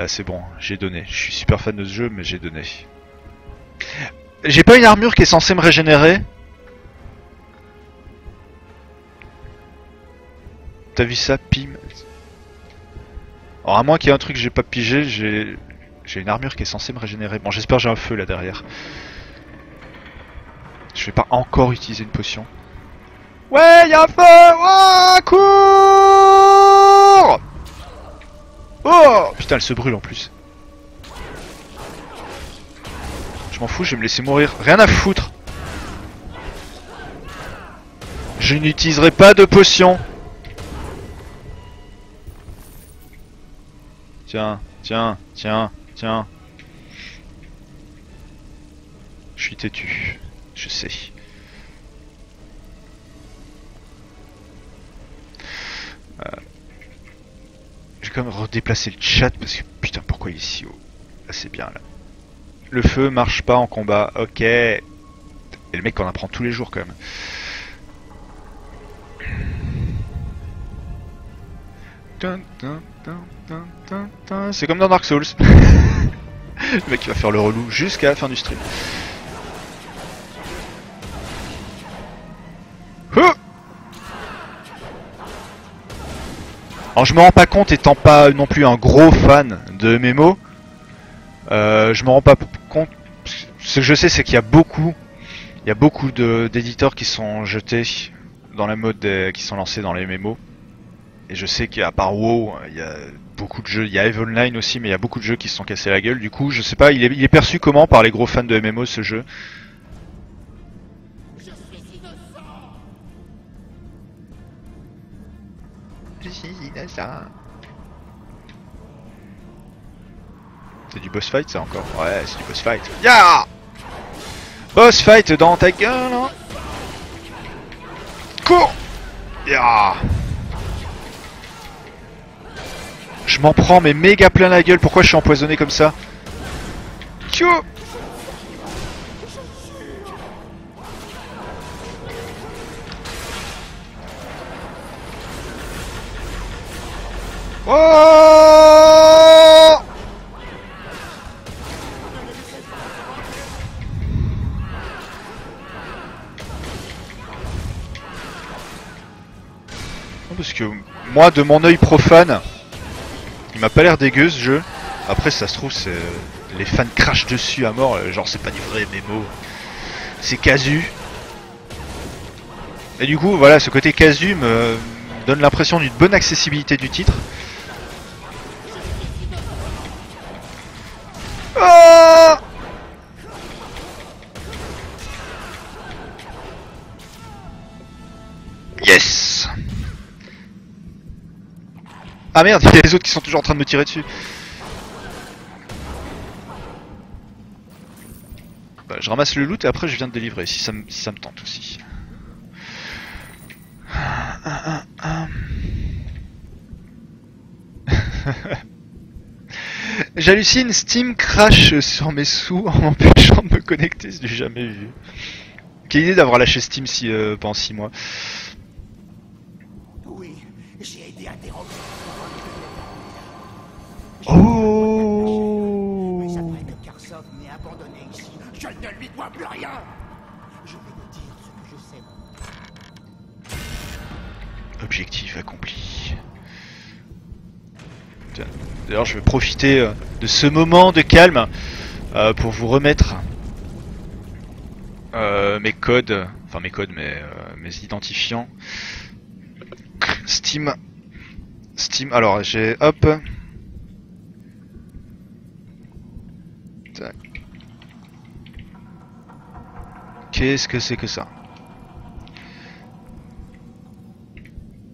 C'est bon, j'ai donné. Je suis super fan de ce jeu, mais j'ai donné. J'ai pas une armure qui est censée me régénérer. T'as vu ça, Pim? Alors à moins qu'il y ait un truc que j'ai pas pigé, j'ai une armure qui est censée me régénérer. Bon, j'espère que j'ai un feu là derrière. Je vais pas encore utiliser une potion. Ouais, y'a un feu! Oh, cours! Oh! Putain, elle se brûle en plus. Je m'en fous, je vais me laisser mourir. Rien à foutre. Je n'utiliserai pas de potion. Tiens. Je suis têtu. Je sais. Je vais quand même redéplacer le chat parce que putain pourquoi il est si haut. Là c'est bien là. Le feu marche pas en combat, ok. Et le mec on apprend tous les jours quand même. C'est comme dans Dark Souls. Le mec il va faire le relou jusqu'à la fin du stream. Alors je me rends pas compte, étant pas non plus un gros fan de MMO, je me rends pas compte. Ce que je sais, c'est qu'il y a beaucoup d'éditeurs qui sont jetés dans la mode qui sont lancés dans les MMO. Et je sais qu'à part WoW, il y a beaucoup de jeux, il y a EVE Online aussi, mais il y a beaucoup de jeux qui se sont cassés la gueule. Du coup, je sais pas, il est perçu comment par les gros fans de MMO ce jeu? Je suis innocent. C'est du boss fight ça encore? Ouais, c'est du boss fight. Ya! Boss fight dans ta gueule hein. Cours! Ya! Je m'en prends mais méga plein la gueule, pourquoi je suis empoisonné comme ça? Tchou! Oh! Parce que moi, de mon œil profane, il m'a pas l'air dégueu ce jeu. Après, ça se trouve, c'est les fans crachent dessus à mort. Genre, c'est pas du vrai MMO, c'est casu. Et du coup, voilà, ce côté casu me donne l'impression d'une bonne accessibilité du titre. Oh! Yes! Ah merde, il y a les autres qui sont toujours en train de me tirer dessus. Bah, je ramasse le loot et après je viens de délivrer, si ça me tente aussi. J'hallucine, Steam crash sur mes sous en m'empêchant de me connecter, c'est du jamais vu. Quelle idée d'avoir lâché Steam pendant 6 mois. Oui, j'ai aidé à dérober. Oh! Mais après que Karsov m'ait abandonné ici, je ne lui dois plus rien. Je vais vous dire ce que je sais. Objectif accompli. D'ailleurs, je vais profiter de ce moment de calme pour vous remettre mes codes, enfin mes codes, mes identifiants. Steam. Alors j'ai hop. Tac. Qu'est-ce que c'est que ça?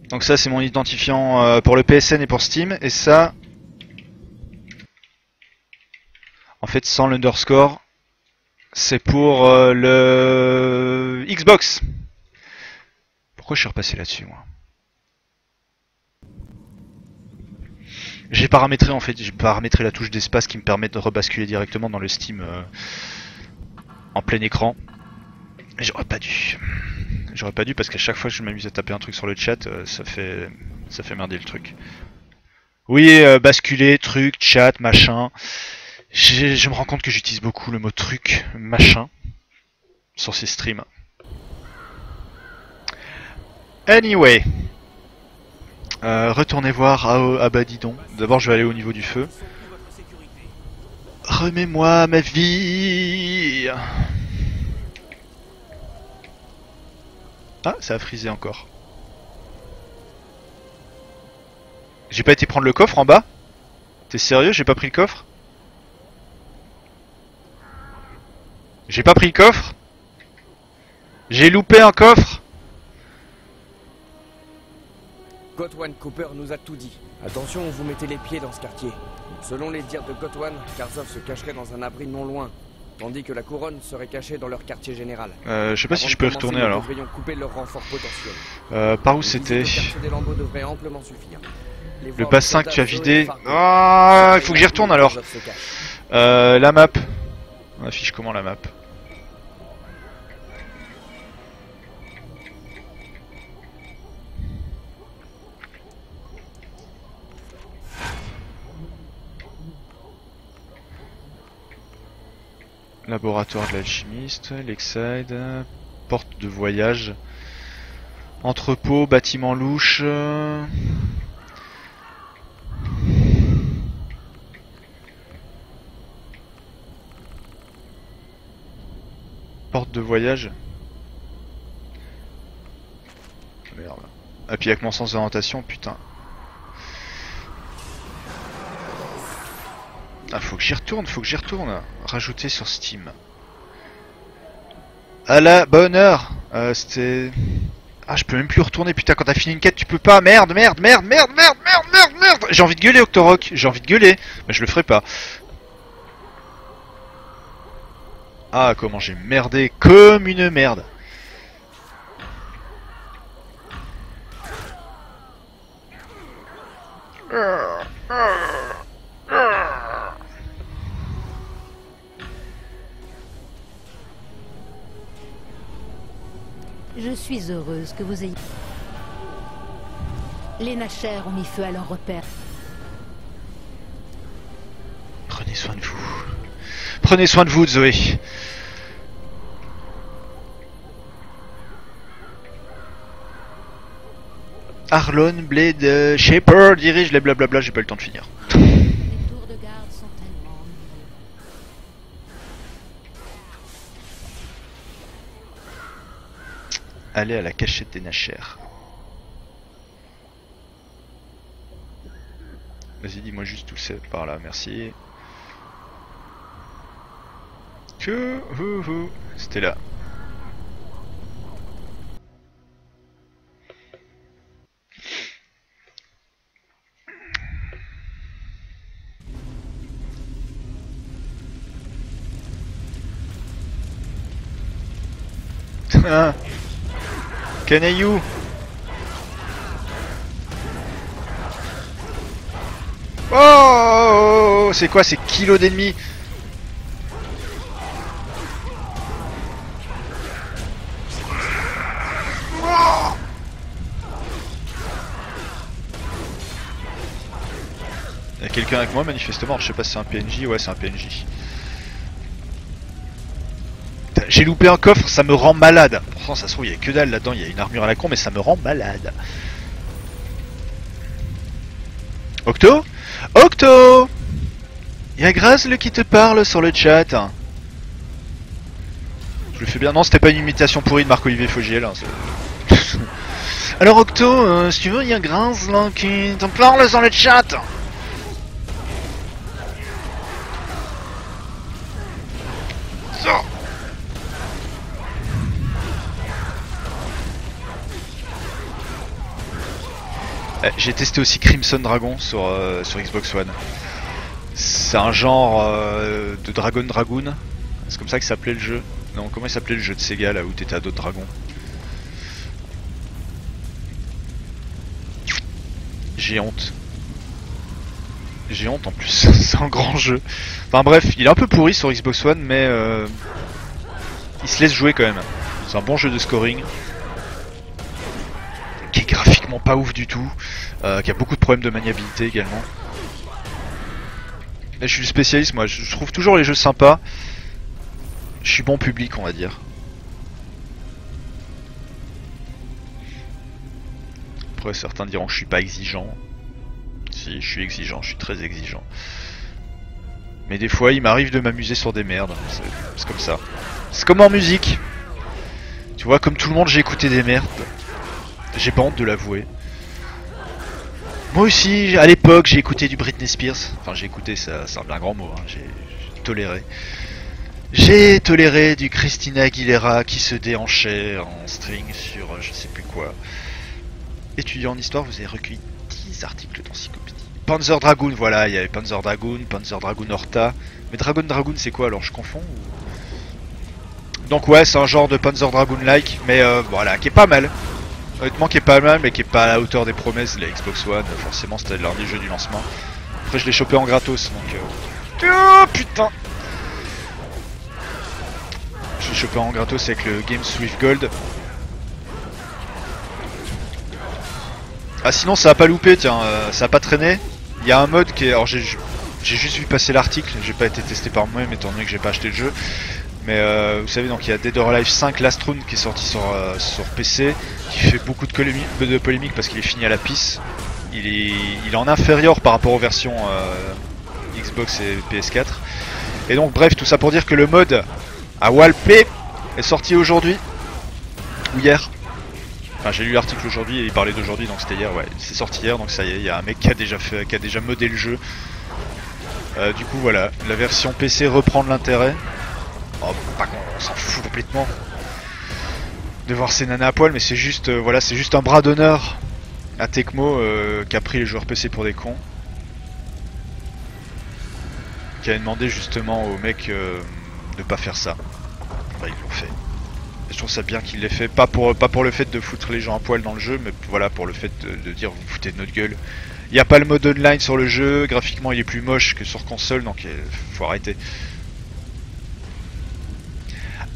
Donc ça c'est mon identifiant pour le PSN et pour Steam, et ça, en fait sans l'underscore, c'est pour le Xbox. Pourquoi je suis repassé là-dessus moi? J'ai paramétré en fait, j'ai paramétré la touche d'espace qui me permet de rebasculer directement dans le Steam en plein écran. J'aurais pas dû. J'aurais pas dû parce qu'à chaque fois que je m'amuse à taper un truc sur le chat, ça fait merder le truc. Oui, basculer, truc, chat, machin. Je me rends compte que j'utilise beaucoup le mot truc, machin, sur ces streams. Anyway. Retournez voir Abadidon. D'abord je vais aller au niveau du feu. Remets-moi ma vie. Ah, ça a frisé encore. J'ai pas été prendre le coffre en bas? T'es sérieux? J'ai pas pris le coffre? J'ai pas pris le coffre? J'ai loupé un coffre? Gotwan Cooper nous a tout dit. Attention où vous mettez les pieds dans ce quartier. Selon les dires de Gotwan, Karzov se cacherait dans un abri non loin, tandis que la couronne serait cachée dans leur quartier général. Je sais pas si je peux retourner alors. Nous devrions couper leur renfort potentiel. Par où c'était? Le bassin que tu as vidé. Ah, il faut que j'y retourne alors. La map. On affiche comment la map? Laboratoire de l'alchimiste, Lakeside, porte de voyage, entrepôt, bâtiment louche, porte de voyage. Merde. Ah puis avec mon sens d'orientation, putain. Ah, faut que j'y retourne, Rajouter sur Steam. À la bonne heure. C'était... Ah, je peux même plus retourner, putain, quand t'as fini une quête, tu peux pas. Merde. J'ai envie de gueuler, Octorok. Mais je le ferai pas. Ah, comment j'ai merdé comme une merde. Je suis heureuse que vous ayez... Les Nashers ont mis feu à leur repère. Prenez soin de vous. Prenez soin de vous, Zoé. Arlon, Blade, Shaper, dirige les blablabla, j'ai pas eu le temps de finir. Les tours de garde sont tellement... Allez à la cachette des Nashers. Vas-y, dis-moi juste où c'est par là, merci. Que c'était là. Canaillou. Oh, c'est quoi ces kilos d'ennemis? Il y a quelqu'un avec moi manifestement, je sais pas si c'est un PNJ, ouais c'est un PNJ. J'ai loupé un coffre, ça me rend malade. Pourtant ça se trouve il y a que dalle là-dedans, il y a une armure à la con mais ça me rend malade. Octo? Octo! Y'a Grazle qui te parle sur le chat. Je le fais bien. Non, c'était pas une imitation pourrie de Marc-Olivier Fogiel. Hein, alors Octo, si tu veux, y'a Grazle qui te parle sur le chat. J'ai testé aussi Crimson Dragon sur Xbox One. C'est un genre de Dragoon. C'est comme ça que s'appelait le jeu. Non, comment il s'appelait le jeu de Sega là où t'étais à d'autres dragons? J'ai honte. J'ai honte en plus, c'est un grand jeu. Enfin bref, il est un peu pourri sur Xbox One mais il se laisse jouer quand même. C'est un bon jeu de scoring. Qui est graphiquement pas ouf du tout. Qui a beaucoup de problèmes de maniabilité également. Et je suis le spécialiste moi, je trouve toujours les jeux sympas. Je suis bon public on va dire. Après certains diront que je suis pas exigeant. Si, je suis exigeant, je suis très exigeant. Mais des fois il m'arrive de m'amuser sur des merdes, c'est comme ça. C'est comme en musique. Tu vois, comme tout le monde j'ai écouté des merdes. J'ai pas honte de l'avouer. Moi aussi, à l'époque, j'ai écouté du Britney Spears. Enfin, j'ai écouté, c'est un bien grand mot, hein. J'ai toléré. J'ai toléré du Christina Aguilera qui se déhanchait en string sur je sais plus quoi. Étudiant en histoire, vous avez recueilli 10 articles d'encyclopédie. Panzer Dragoon, voilà, il y avait Panzer Dragoon Horta. Mais Dragoon c'est quoi alors, je confonds ou... Donc ouais, c'est un genre de Panzer Dragoon-like, mais voilà, qui est pas mal. Honnêtement qui est pas mal mais qui est pas à la hauteur des promesses de la Xbox One, forcément c'était l'un des jeux du lancement. Après je l'ai chopé en gratos donc... Oh putain! Je l'ai chopé en gratos avec le Games with Gold. Ah sinon ça a pas loupé tiens, ça a pas traîné. Il y a un mode qui est... Alors j'ai juste vu passer l'article, j'ai pas été testé par moi-même étant donné que j'ai pas acheté le jeu. Mais vous savez donc il y a Dead or Alive 5 Last Rune qui est sorti sur PC, qui fait beaucoup de polémiques parce qu'il est fini à la pisse. Il est en inférieur par rapport aux versions Xbox et PS4. Et donc bref, tout ça pour dire que le mode à Walpé est sorti aujourd'hui ou hier. Enfin j'ai lu l'article aujourd'hui et il parlait d'aujourd'hui donc c'était hier, ouais, c'est sorti hier donc ça y est, il y a un mec qui a déjà modé le jeu. Du coup voilà, la version PC reprend de l'intérêt. Oh, par contre, on s'en fout complètement de voir ces nanas à poil, mais c'est juste, voilà, c'est juste un bras d'honneur à Tecmo qui a pris les joueurs PC pour des cons, qui a demandé justement aux mecs de pas faire ça. Bah, ils l'ont fait. Et je trouve ça bien qu'ils l'aient fait, pas pour le fait de foutre les gens à poil dans le jeu, mais voilà pour le fait de dire vous foutez de notre gueule. Il n'y a pas le mode online sur le jeu, graphiquement il est plus moche que sur console, donc faut arrêter.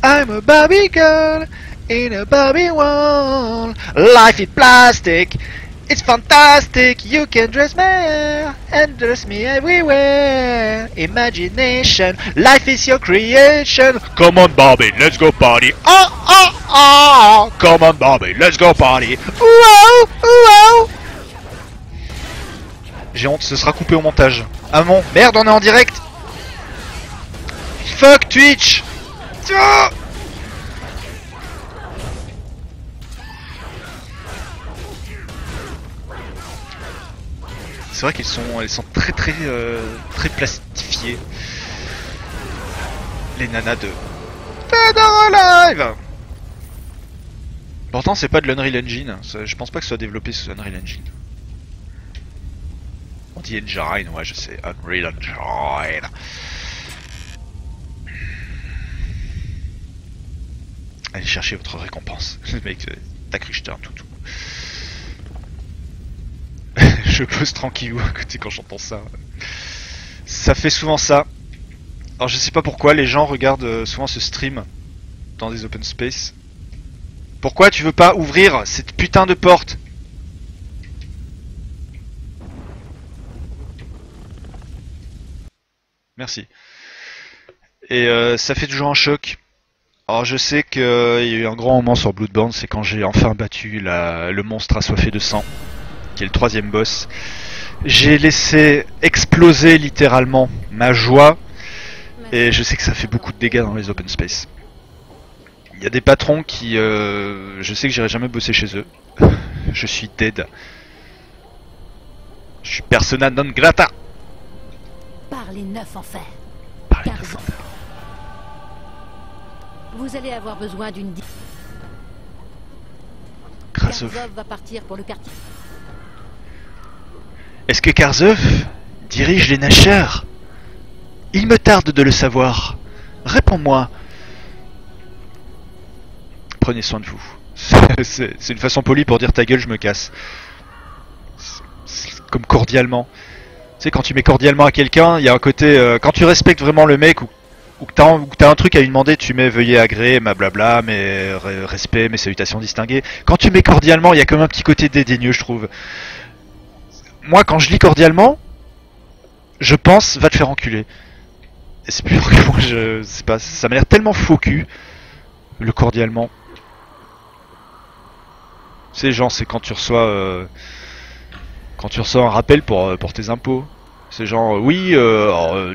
I'm a Barbie girl in a Barbie world. Life is plastic. It's fantastic. You can dress me and dress me everywhere. Imagination. Life is your creation. Come on, Barbie, let's go party. Oh, oh, oh. Come on, Barbie, let's go party. Wow, wow. J'ai honte, ce sera coupé au montage. Ah mon, merde, on est en direct. Fuck Twitch. C'est vrai elles sont très plastifiées. Les nanas de Dead or Alive. Pourtant c'est pas de l'Unreal Engine, je pense pas que ce soit développé sous Unreal Engine. On dit Engine, ouais je sais, Unreal Engine. Allez chercher votre récompense. Le mec, t'as cru que j'étais un toutou. Je pose tranquillou à côté quand j'entends ça. Ça fait souvent ça. Alors je sais pas pourquoi les gens regardent souvent ce stream dans des open space. Pourquoi tu veux pas ouvrir cette putain de porte? Merci. Et ça fait toujours un choc. Alors je sais qu'il y a eu un grand moment sur Bloodborne, c'est quand j'ai enfin battu le monstre assoiffé de sang, qui est le 3ème boss. J'ai laissé exploser littéralement ma joie. Et je sais que ça fait beaucoup de dégâts dans les open space. Il y a des patrons qui... je sais que j'irai jamais bosser chez eux. Je suis dead. Je suis persona non grata. Par les 9 enfers. Par les Car- 9 enfers. Vous allez avoir besoin d'une... Karzov. Karzov va partir pour le quartier. Est-ce que Karzov dirige les Nashers? Il me tarde de le savoir. Réponds-moi. Prenez soin de vous. C'est une façon polie pour dire ta gueule, je me casse. C'est comme cordialement. Tu sais, quand tu mets cordialement à quelqu'un, il y a un côté... quand tu respectes vraiment le mec ou que t'as un truc à lui demander, tu mets veuillez agréer, ma blabla, mes respect, mes salutations distinguées. Quand tu mets cordialement, il y a comme un petit côté dédaigneux, je trouve. Moi, quand je lis cordialement, je pense va te faire enculer. Et c'est plus que moi, je sais pas, ça m'a l'air tellement faux cul, le cordialement. C'est genre, c'est quand tu reçois un rappel pour tes impôts. C'est genre, oui,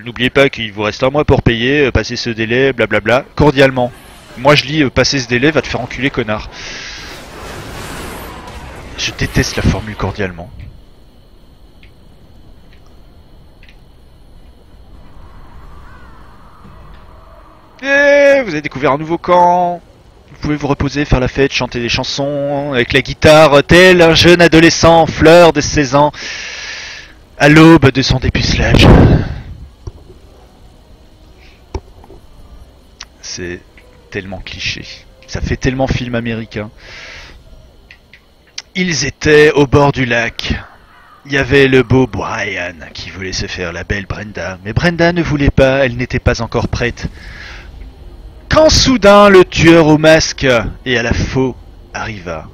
n'oubliez pas qu'il vous reste un mois pour payer, passer ce délai, blablabla, cordialement. Moi je lis, passer ce délai, va te faire enculer, connard. Je déteste la formule cordialement. Et vous avez découvert un nouveau camp. Vous pouvez vous reposer, faire la fête, chanter des chansons avec la guitare, tel un jeune adolescent, fleur de 16 ans, à l'aube de son dépucelage. C'est tellement cliché. Ça fait tellement film américain. Ils étaient au bord du lac. Il y avait le beau Brian qui voulait se faire la belle Brenda. Mais Brenda ne voulait pas, elle n'était pas encore prête. Quand soudain le tueur au masque et à la faux arriva.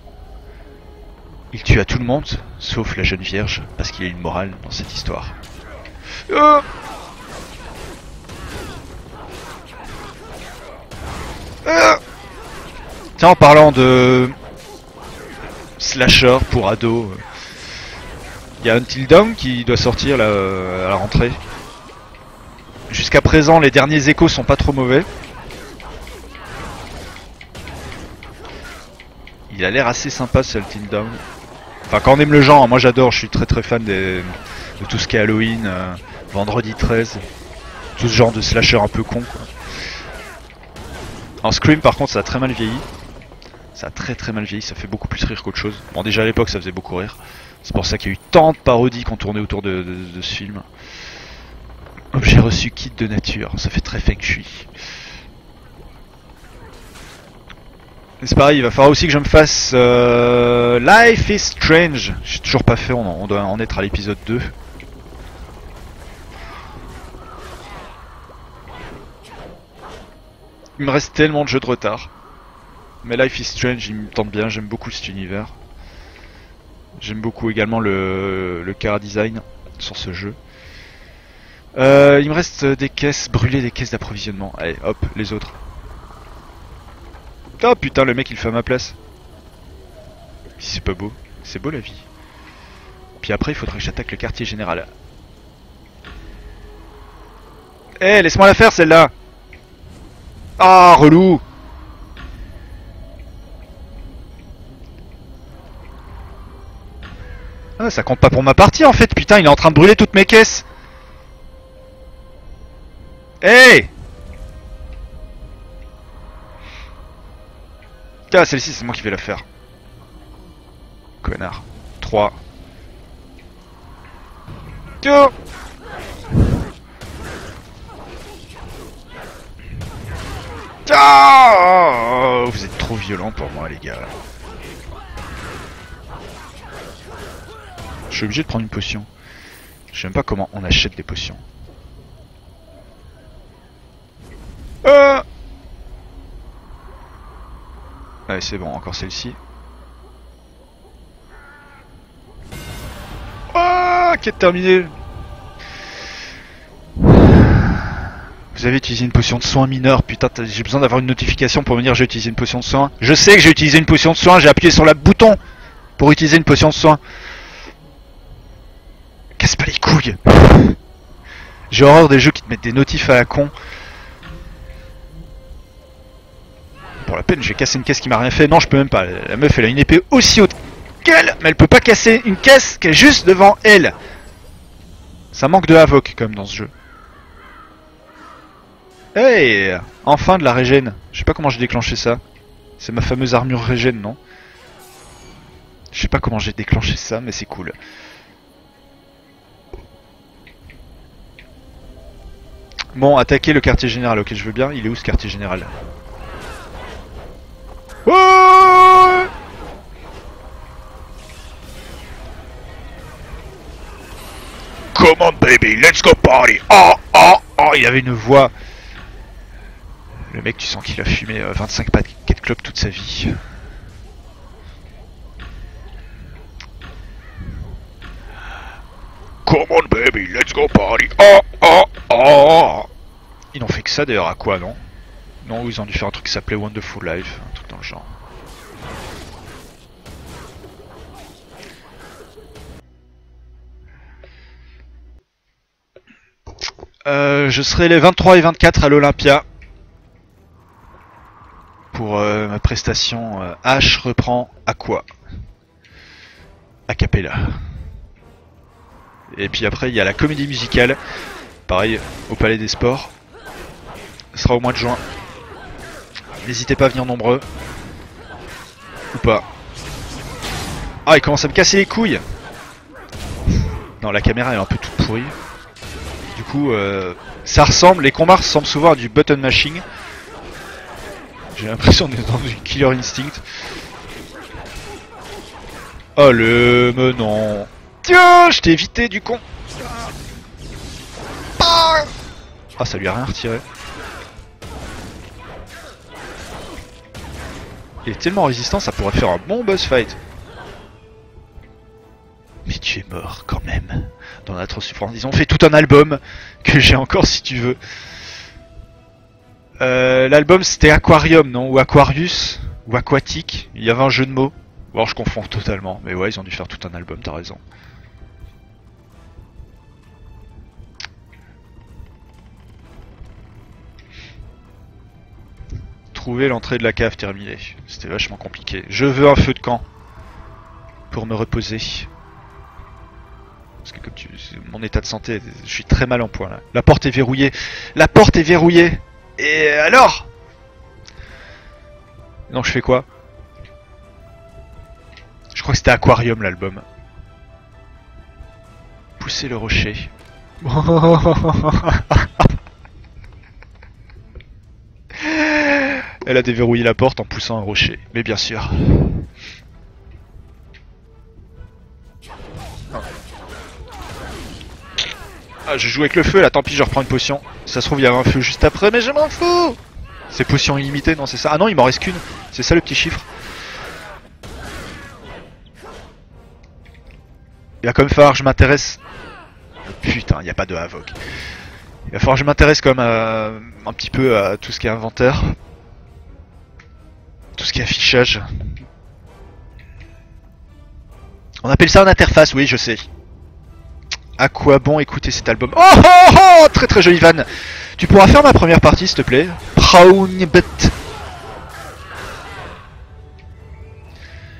Il tua tout le monde, sauf la jeune vierge, parce qu'il y a une morale dans cette histoire. Tiens, en parlant de slasher pour ados, il y a Until Dawn qui doit sortir là, à la rentrée. Jusqu'à présent, les derniers échos sont pas trop mauvais. Il a l'air assez sympa ce Until Dawn. Enfin, quand on aime le genre, hein, moi j'adore, je suis très fan de tout ce qui est Halloween, Vendredi 13, tout ce genre de slasher un peu con, quoi. En Scream par contre ça a très mal vieilli. Ça a très mal vieilli, ça fait beaucoup plus rire qu'autre chose. Bon, déjà à l'époque ça faisait beaucoup rire. C'est pour ça qu'il y a eu tant de parodies qu'on tournait autour de ce film. Objet reçu, kit de nature, ça fait très feng shui. C'est pareil, il va falloir aussi que je me fasse Life is Strange. J'ai toujours pas fait, on doit en être à l'épisode 2. Il me reste tellement de jeux de retard. Mais Life is Strange, il me tente bien, j'aime beaucoup cet univers. J'aime beaucoup également le chara design sur ce jeu. Il me reste des caisses, brûler des caisses d'approvisionnement. Allez, hop, les autres. Oh putain, le mec il fait à ma place. C'est pas beau. C'est beau la vie. Puis après il faudrait que j'attaque le quartier général. Eh, laisse-moi la faire celle-là. Ah, relou. Ah, ça compte pas pour ma partie en fait, putain, il est en train de brûler toutes mes caisses. Hey. Ah, celle-ci, c'est moi qui vais la faire. Connard. 3. Go. Ah, vous êtes trop violents pour moi, les gars. Je suis obligé de prendre une potion. Je sais même pas comment on achète des potions. Allez, c'est bon, encore celle-ci. Ah, quête terminée. Vous avez utilisé une potion de soin mineure. Putain, j'ai besoin d'avoir une notification pour me dire j'ai utilisé une potion de soin. Je sais que j'ai utilisé une potion de soin, j'ai appuyé sur le bouton pour utiliser une potion de soin. Casse pas les couilles. J'ai horreur des jeux qui te mettent des notifs à la con. Pour la peine, j'ai cassé une caisse qui m'a rien fait. Non, je peux même pas. La meuf, elle a une épée aussi haute qu'elle, mais elle peut pas casser une caisse qui est juste devant elle. Ça manque de Havok, comme dans ce jeu. Hey, enfin de la régène. Je sais pas comment j'ai déclenché ça. C'est ma fameuse armure régène, non? Je sais pas comment j'ai déclenché ça, mais c'est cool. Bon, attaquer le quartier général. Ok, je veux bien. Il est où ce quartier général? Oh! Come on baby, let's go party. Oh, oh, oh, il avait une voix. Le mec, tu sens qu'il a fumé 25 paquets de clopes toute sa vie. Come on baby, let's go party. Oh, oh, oh. Ils n'ont fait que ça d'ailleurs, à quoi, non? Non, ils ont dû faire un truc qui s'appelait Wonderful Life, un truc dans le genre. Je serai les 23 et 24 à l'Olympia pour ma prestation H reprend Aqua a cappella. Et puis après il y a la comédie musicale, pareil au Palais des Sports. Ce sera au mois de juin. N'hésitez pas à venir nombreux. Ou pas. Ah, il commence à me casser les couilles. Non, la caméra est un peu toute pourrie. Du coup, ça ressemble, les combats ressemblent souvent à du button mashing. J'ai l'impression d'être dans du Killer Instinct. Oh le menon. Tiens, je t'ai évité du con. Ah, ça lui a rien retiré. Il est tellement résistant, ça pourrait faire un bon boss fight. Mais tu es mort quand même. Dans notre souffrance. Ils ont fait tout un album que j'ai encore si tu veux. L'album c'était Aquarium, non? Ou Aquarius? Ou Aquatique? Il y avait un jeu de mots. Bon, je confonds totalement. Mais ouais, ils ont dû faire tout un album, t'as raison. Trouver l'entrée de la cave terminée. C'était vachement compliqué. Je veux un feu de camp. Pour me reposer. Parce que comme mon état de santé, je suis très mal en point là. La porte est verrouillée. La porte est verrouillée. Et alors? Non, je fais quoi? Je crois que c'était Aquarium l'album. Pousser le rocher. Elle a déverrouillé la porte en poussant un rocher. Mais bien sûr. Ah, je joue avec le feu là, tant pis, je reprends une potion. Ça se trouve, il y avait un feu juste après, mais je m'en fous. C'est potion illimitée, non, c'est ça? Ah non, il m'en reste qu'une. C'est ça le petit chiffre. Il va quand même falloir que je m'intéresse. Putain, il n'y a pas de Havok. Il va falloir que je m'intéresse quand même un petit peu à tout ce qui est inventaire. Tout ce qui est affichage. On appelle ça une interface, oui, je sais. À quoi bon écouter cet album? Oh oh oh! Très très joli van. Tu pourras faire ma première partie s'il te plaît? Prawnbet.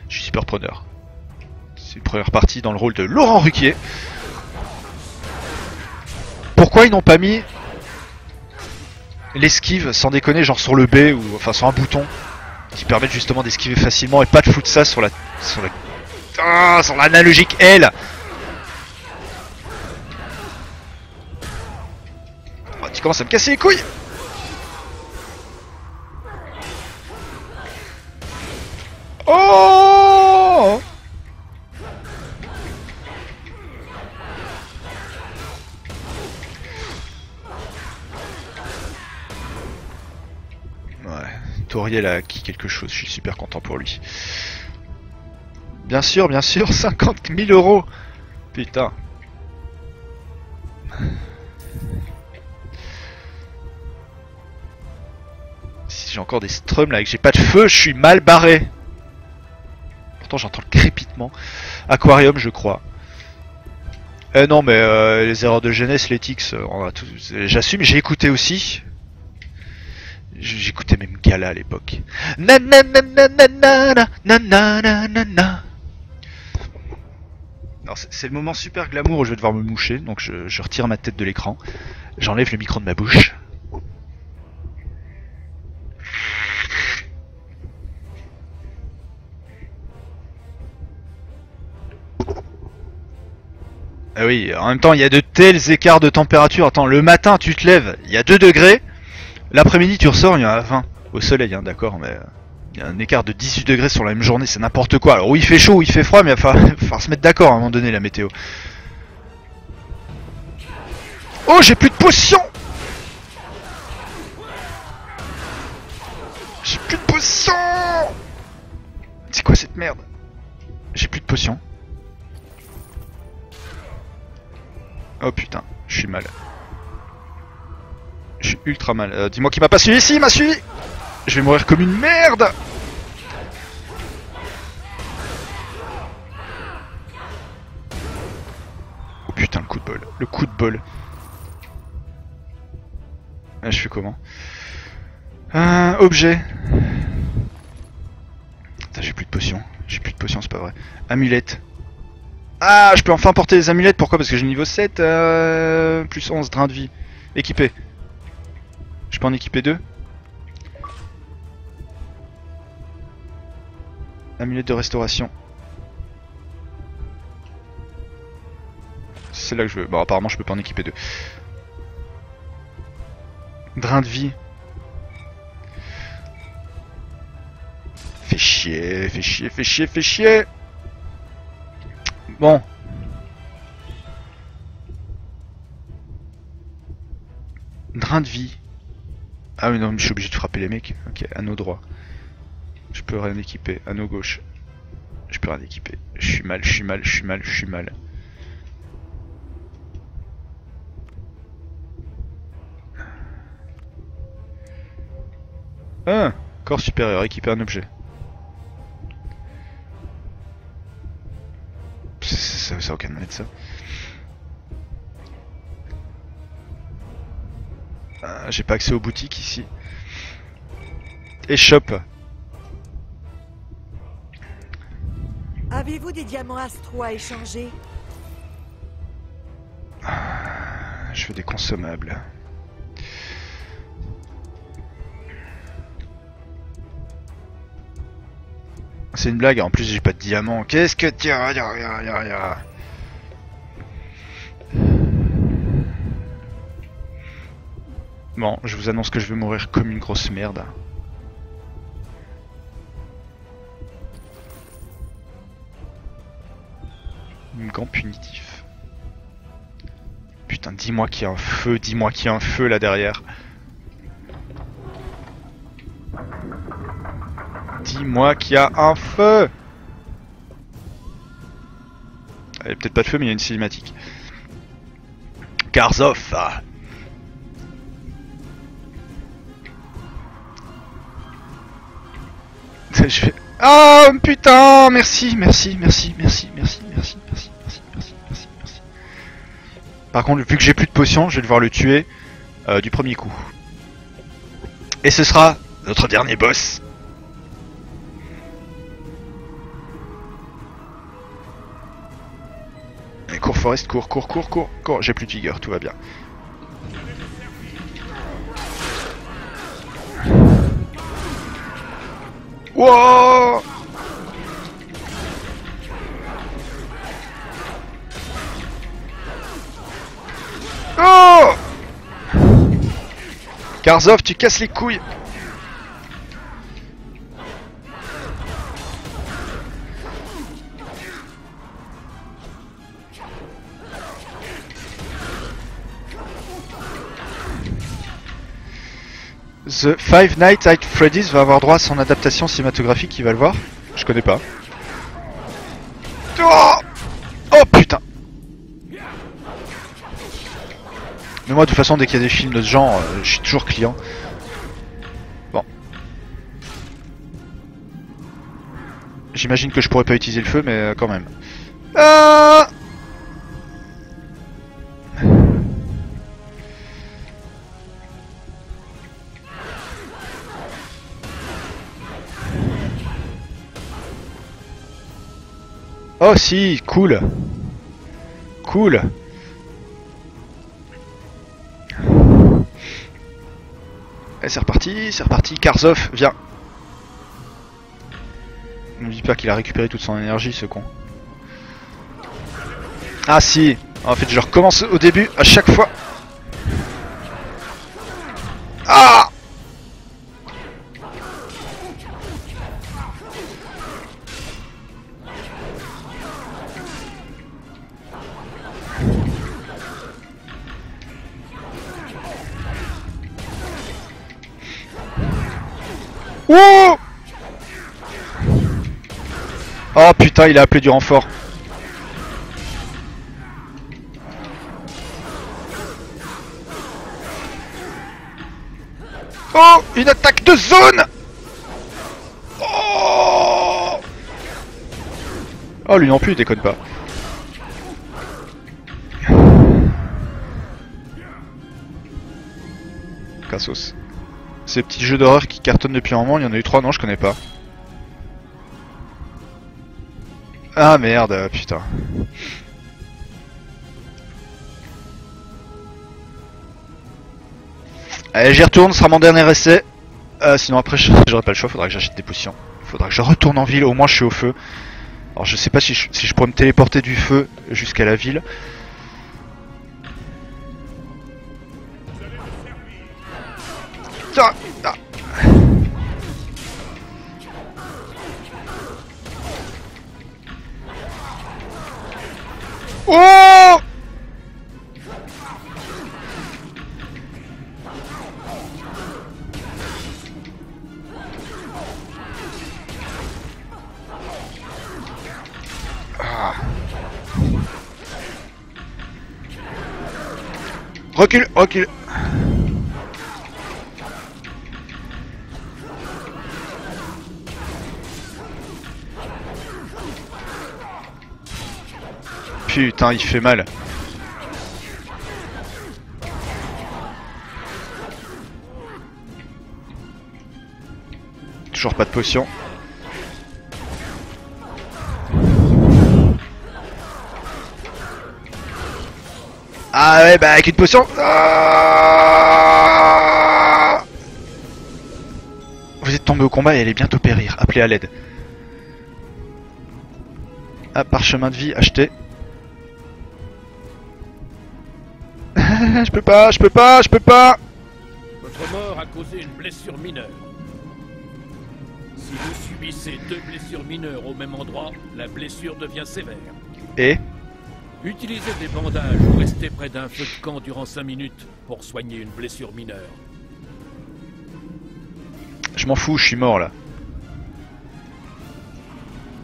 Je suis super preneur. C'est une première partie dans le rôle de Laurent Ruquier. Pourquoi ils n'ont pas mis l'esquive sans déconner genre sur le B ou enfin sur un bouton qui permettent justement d'esquiver facilement et pas de foutre ça sur sur l'analogique L. Tu commences à me casser les couilles. Oh! Ouais, Toriel a acquis quelque chose, je suis super content pour lui. Bien sûr, 50 000 euros. Putain. Si j'ai encore des strums là et que j'ai pas de feu, je suis mal barré. Pourtant j'entends le crépitement. Aquarium je crois. Non mais les erreurs de jeunesse, les tics, j'assume, j'ai écouté aussi. J'écoutais même Gala à l'époque. Alors c'est le moment super glamour où je vais devoir me moucher, donc je retire ma tête de l'écran. J'enlève le micro de ma bouche. Ah oui, en même temps il y a de tels écarts de température. Attends, le matin tu te lèves, il y a 2 degrés. L'après-midi tu ressors, il y en a 20. Au soleil, hein, d'accord, mais il y a un écart de 18 degrés sur la même journée, c'est n'importe quoi. Alors oui, il fait chaud, ou il fait froid, mais il va falloir se mettre d'accord à un moment donné, la météo. Oh, j'ai plus de potions. J'ai plus de potions. C'est quoi cette merde? J'ai plus de potions. Oh putain, je suis mal. Je suis ultra mal. Dis-moi qu'il m'a pas suivi. Si, il m'a suivi. Je vais mourir comme une merde. Oh putain, le coup de bol. Le coup de bol. Ah, je fais comment? Objet. Putain, j'ai plus de potions. J'ai plus de potions, c'est pas vrai. Amulette. Ah, je peux enfin porter les amulettes. Pourquoi? Parce que j'ai niveau 7. Plus 11, drain de vie. Équipé. Je peux en équiper 2. Amulette de restauration. C'est là que je veux. Bon, apparemment, je peux pas en équiper 2. Drain de vie. Fais chier, fais chier, fais chier, fais chier. Bon. Drain de vie. Ah oui non, mais je suis obligé de frapper les mecs. Ok, anneau droit. Je peux rien équiper. Anneau gauche. Je peux rien équiper. Je suis mal, je suis mal, je suis mal, je suis mal. Ah, corps supérieur, équiper un objet. Ça a aucun mérite ça. J'ai pas accès aux boutiques ici. Échoppe. Avez-vous des diamants astraux à échanger? Je veux des consommables. C'est une blague, en plus j'ai pas de diamants. Qu'est-ce que tu as? Bon, je vous annonce que je vais mourir comme une grosse merde. Gant punitif. Putain, dis-moi qu'il y a un feu, dis-moi qu'il y a un feu là derrière. Dis-moi qu'il y a un feu. Il n'y a peut-être pas de feu, mais il y a une cinématique. Karzov. Je vais... Oh putain, merci, merci, merci, merci, merci, merci, merci, merci, merci, merci, merci. Par contre, vu que j'ai plus de potions, je vais devoir le tuer du premier coup. Et ce sera notre dernier boss. Et cours Forest, cours, cours, cours, cours, cours. J'ai plus de vigueur, tout va bien. Wow! Oh! Karzov, tu casses les couilles. The Five Nights at Freddy's va avoir droit à son adaptation cinématographique, qui va le voir? Je connais pas. Oh, oh putain! Mais moi de toute façon dès qu'il y a des films de ce genre, je suis toujours client. Bon. J'imagine que je pourrais pas utiliser le feu, mais quand même. Oh si, cool. Cool. Et c'est reparti. Karzov, viens. Ne me dis pas qu'il a récupéré toute son énergie, ce con. Ah si. En fait, je recommence au début à chaque fois. Ah! Ouh! Oh putain, il a appelé du renfort. Oh, une attaque de zone. Oh, oh lui non plus, il déconne pas. Cassos. Ces petits jeux d'horreur qui cartonnent depuis un moment, il y en a eu 3, non je connais pas. Ah merde, putain. Allez, j'y retourne, ce sera mon dernier essai. Sinon après j'aurai pas le choix, faudra que j'achète des potions. Faudra que je retourne en ville, au moins je suis au feu. Alors je sais pas si je pourrais me téléporter du feu jusqu'à la ville. Ah, ah. Oh! Ah. Recule, recule. Putain, il fait mal. Toujours pas de potion. Ah ouais, bah avec une potion. Ah, vous êtes tombé au combat et allez bientôt périr. Appelez à l'aide. Ah, parchemin de vie, acheté. Je peux pas. Votre mort a causé une blessure mineure. Si vous subissez 2 blessures mineures au même endroit, la blessure devient sévère. Et Utilisez des bandages ou restez près d'un feu de camp durant 5 minutes pour soigner une blessure mineure. je m'en fous, je suis mort là.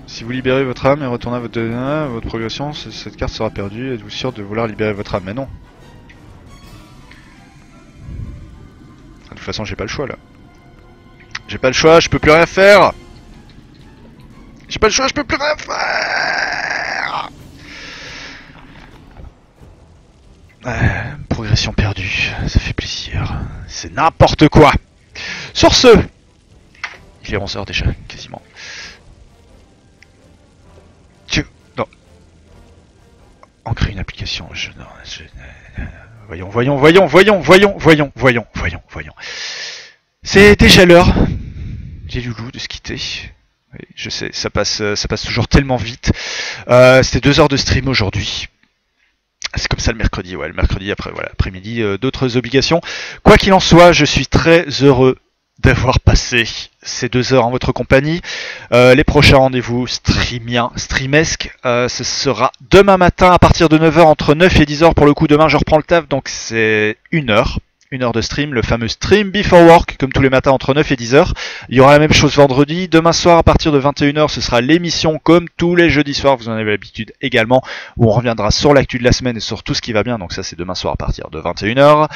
Si vous libérez votre âme et retournez à votre progression, cette carte sera perdue. Êtes-vous sûr de vouloir libérer votre âme? Mais non. De toute façon, j'ai pas le choix là. J'ai pas le choix, je peux plus rien faire. J'ai pas le choix, je peux plus rien faire. Progression perdue, ça fait plaisir. C'est n'importe quoi. Sur ce, il est 11h déjà, quasiment. Non. Ancrer une application. Voyons. C'est déjà l'heure, les loulous, de se quitter. Oui, je sais, ça passe toujours tellement vite. C'était 2 heures de stream aujourd'hui. C'est comme ça le mercredi, ouais, le mercredi après, voilà, après-midi, d'autres obligations. Quoi qu'il en soit, je suis très heureux d'avoir passé ces 2 heures en votre compagnie. Les prochains rendez-vous streamesques, ce sera demain matin à partir de 9h, entre 9 et 10h pour le coup. Demain je reprends le taf, donc c'est 1 heure de stream, le fameux stream before work, comme tous les matins entre 9 et 10h. Il y aura la même chose vendredi. Demain soir à partir de 21h, ce sera l'émission comme tous les jeudis soirs, vous en avez l'habitude également, où on reviendra sur l'actu de la semaine et sur tout ce qui va bien. Donc ça c'est demain soir à partir de 21h.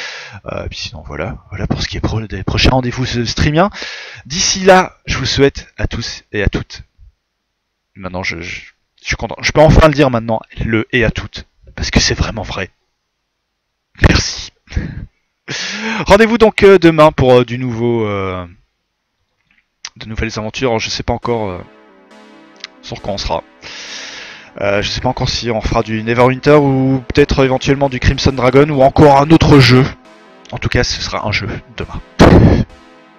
Puis sinon voilà pour ce qui est des prochains rendez-vous streamiens. D'ici là, je vous souhaite à tous et à toutes. Maintenant je suis content. Je peux enfin le dire maintenant, le et à toutes, parce que c'est vraiment vrai. Merci. Rendez-vous donc demain pour de nouvelles aventures. Alors, je sais pas encore sur quoi on sera. Je sais pas encore si on fera du Neverwinter ou peut-être éventuellement du Crimson Dragon ou encore un autre jeu. En tout cas, ce sera un jeu demain.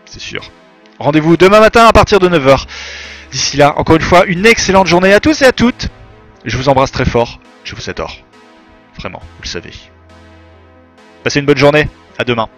C'est sûr. Rendez-vous demain matin à partir de 9h. D'ici là, encore une fois, une excellente journée à tous et à toutes. Je vous embrasse très fort. Je vous adore. Vraiment, vous le savez. Passez une bonne journée. À demain.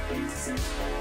It's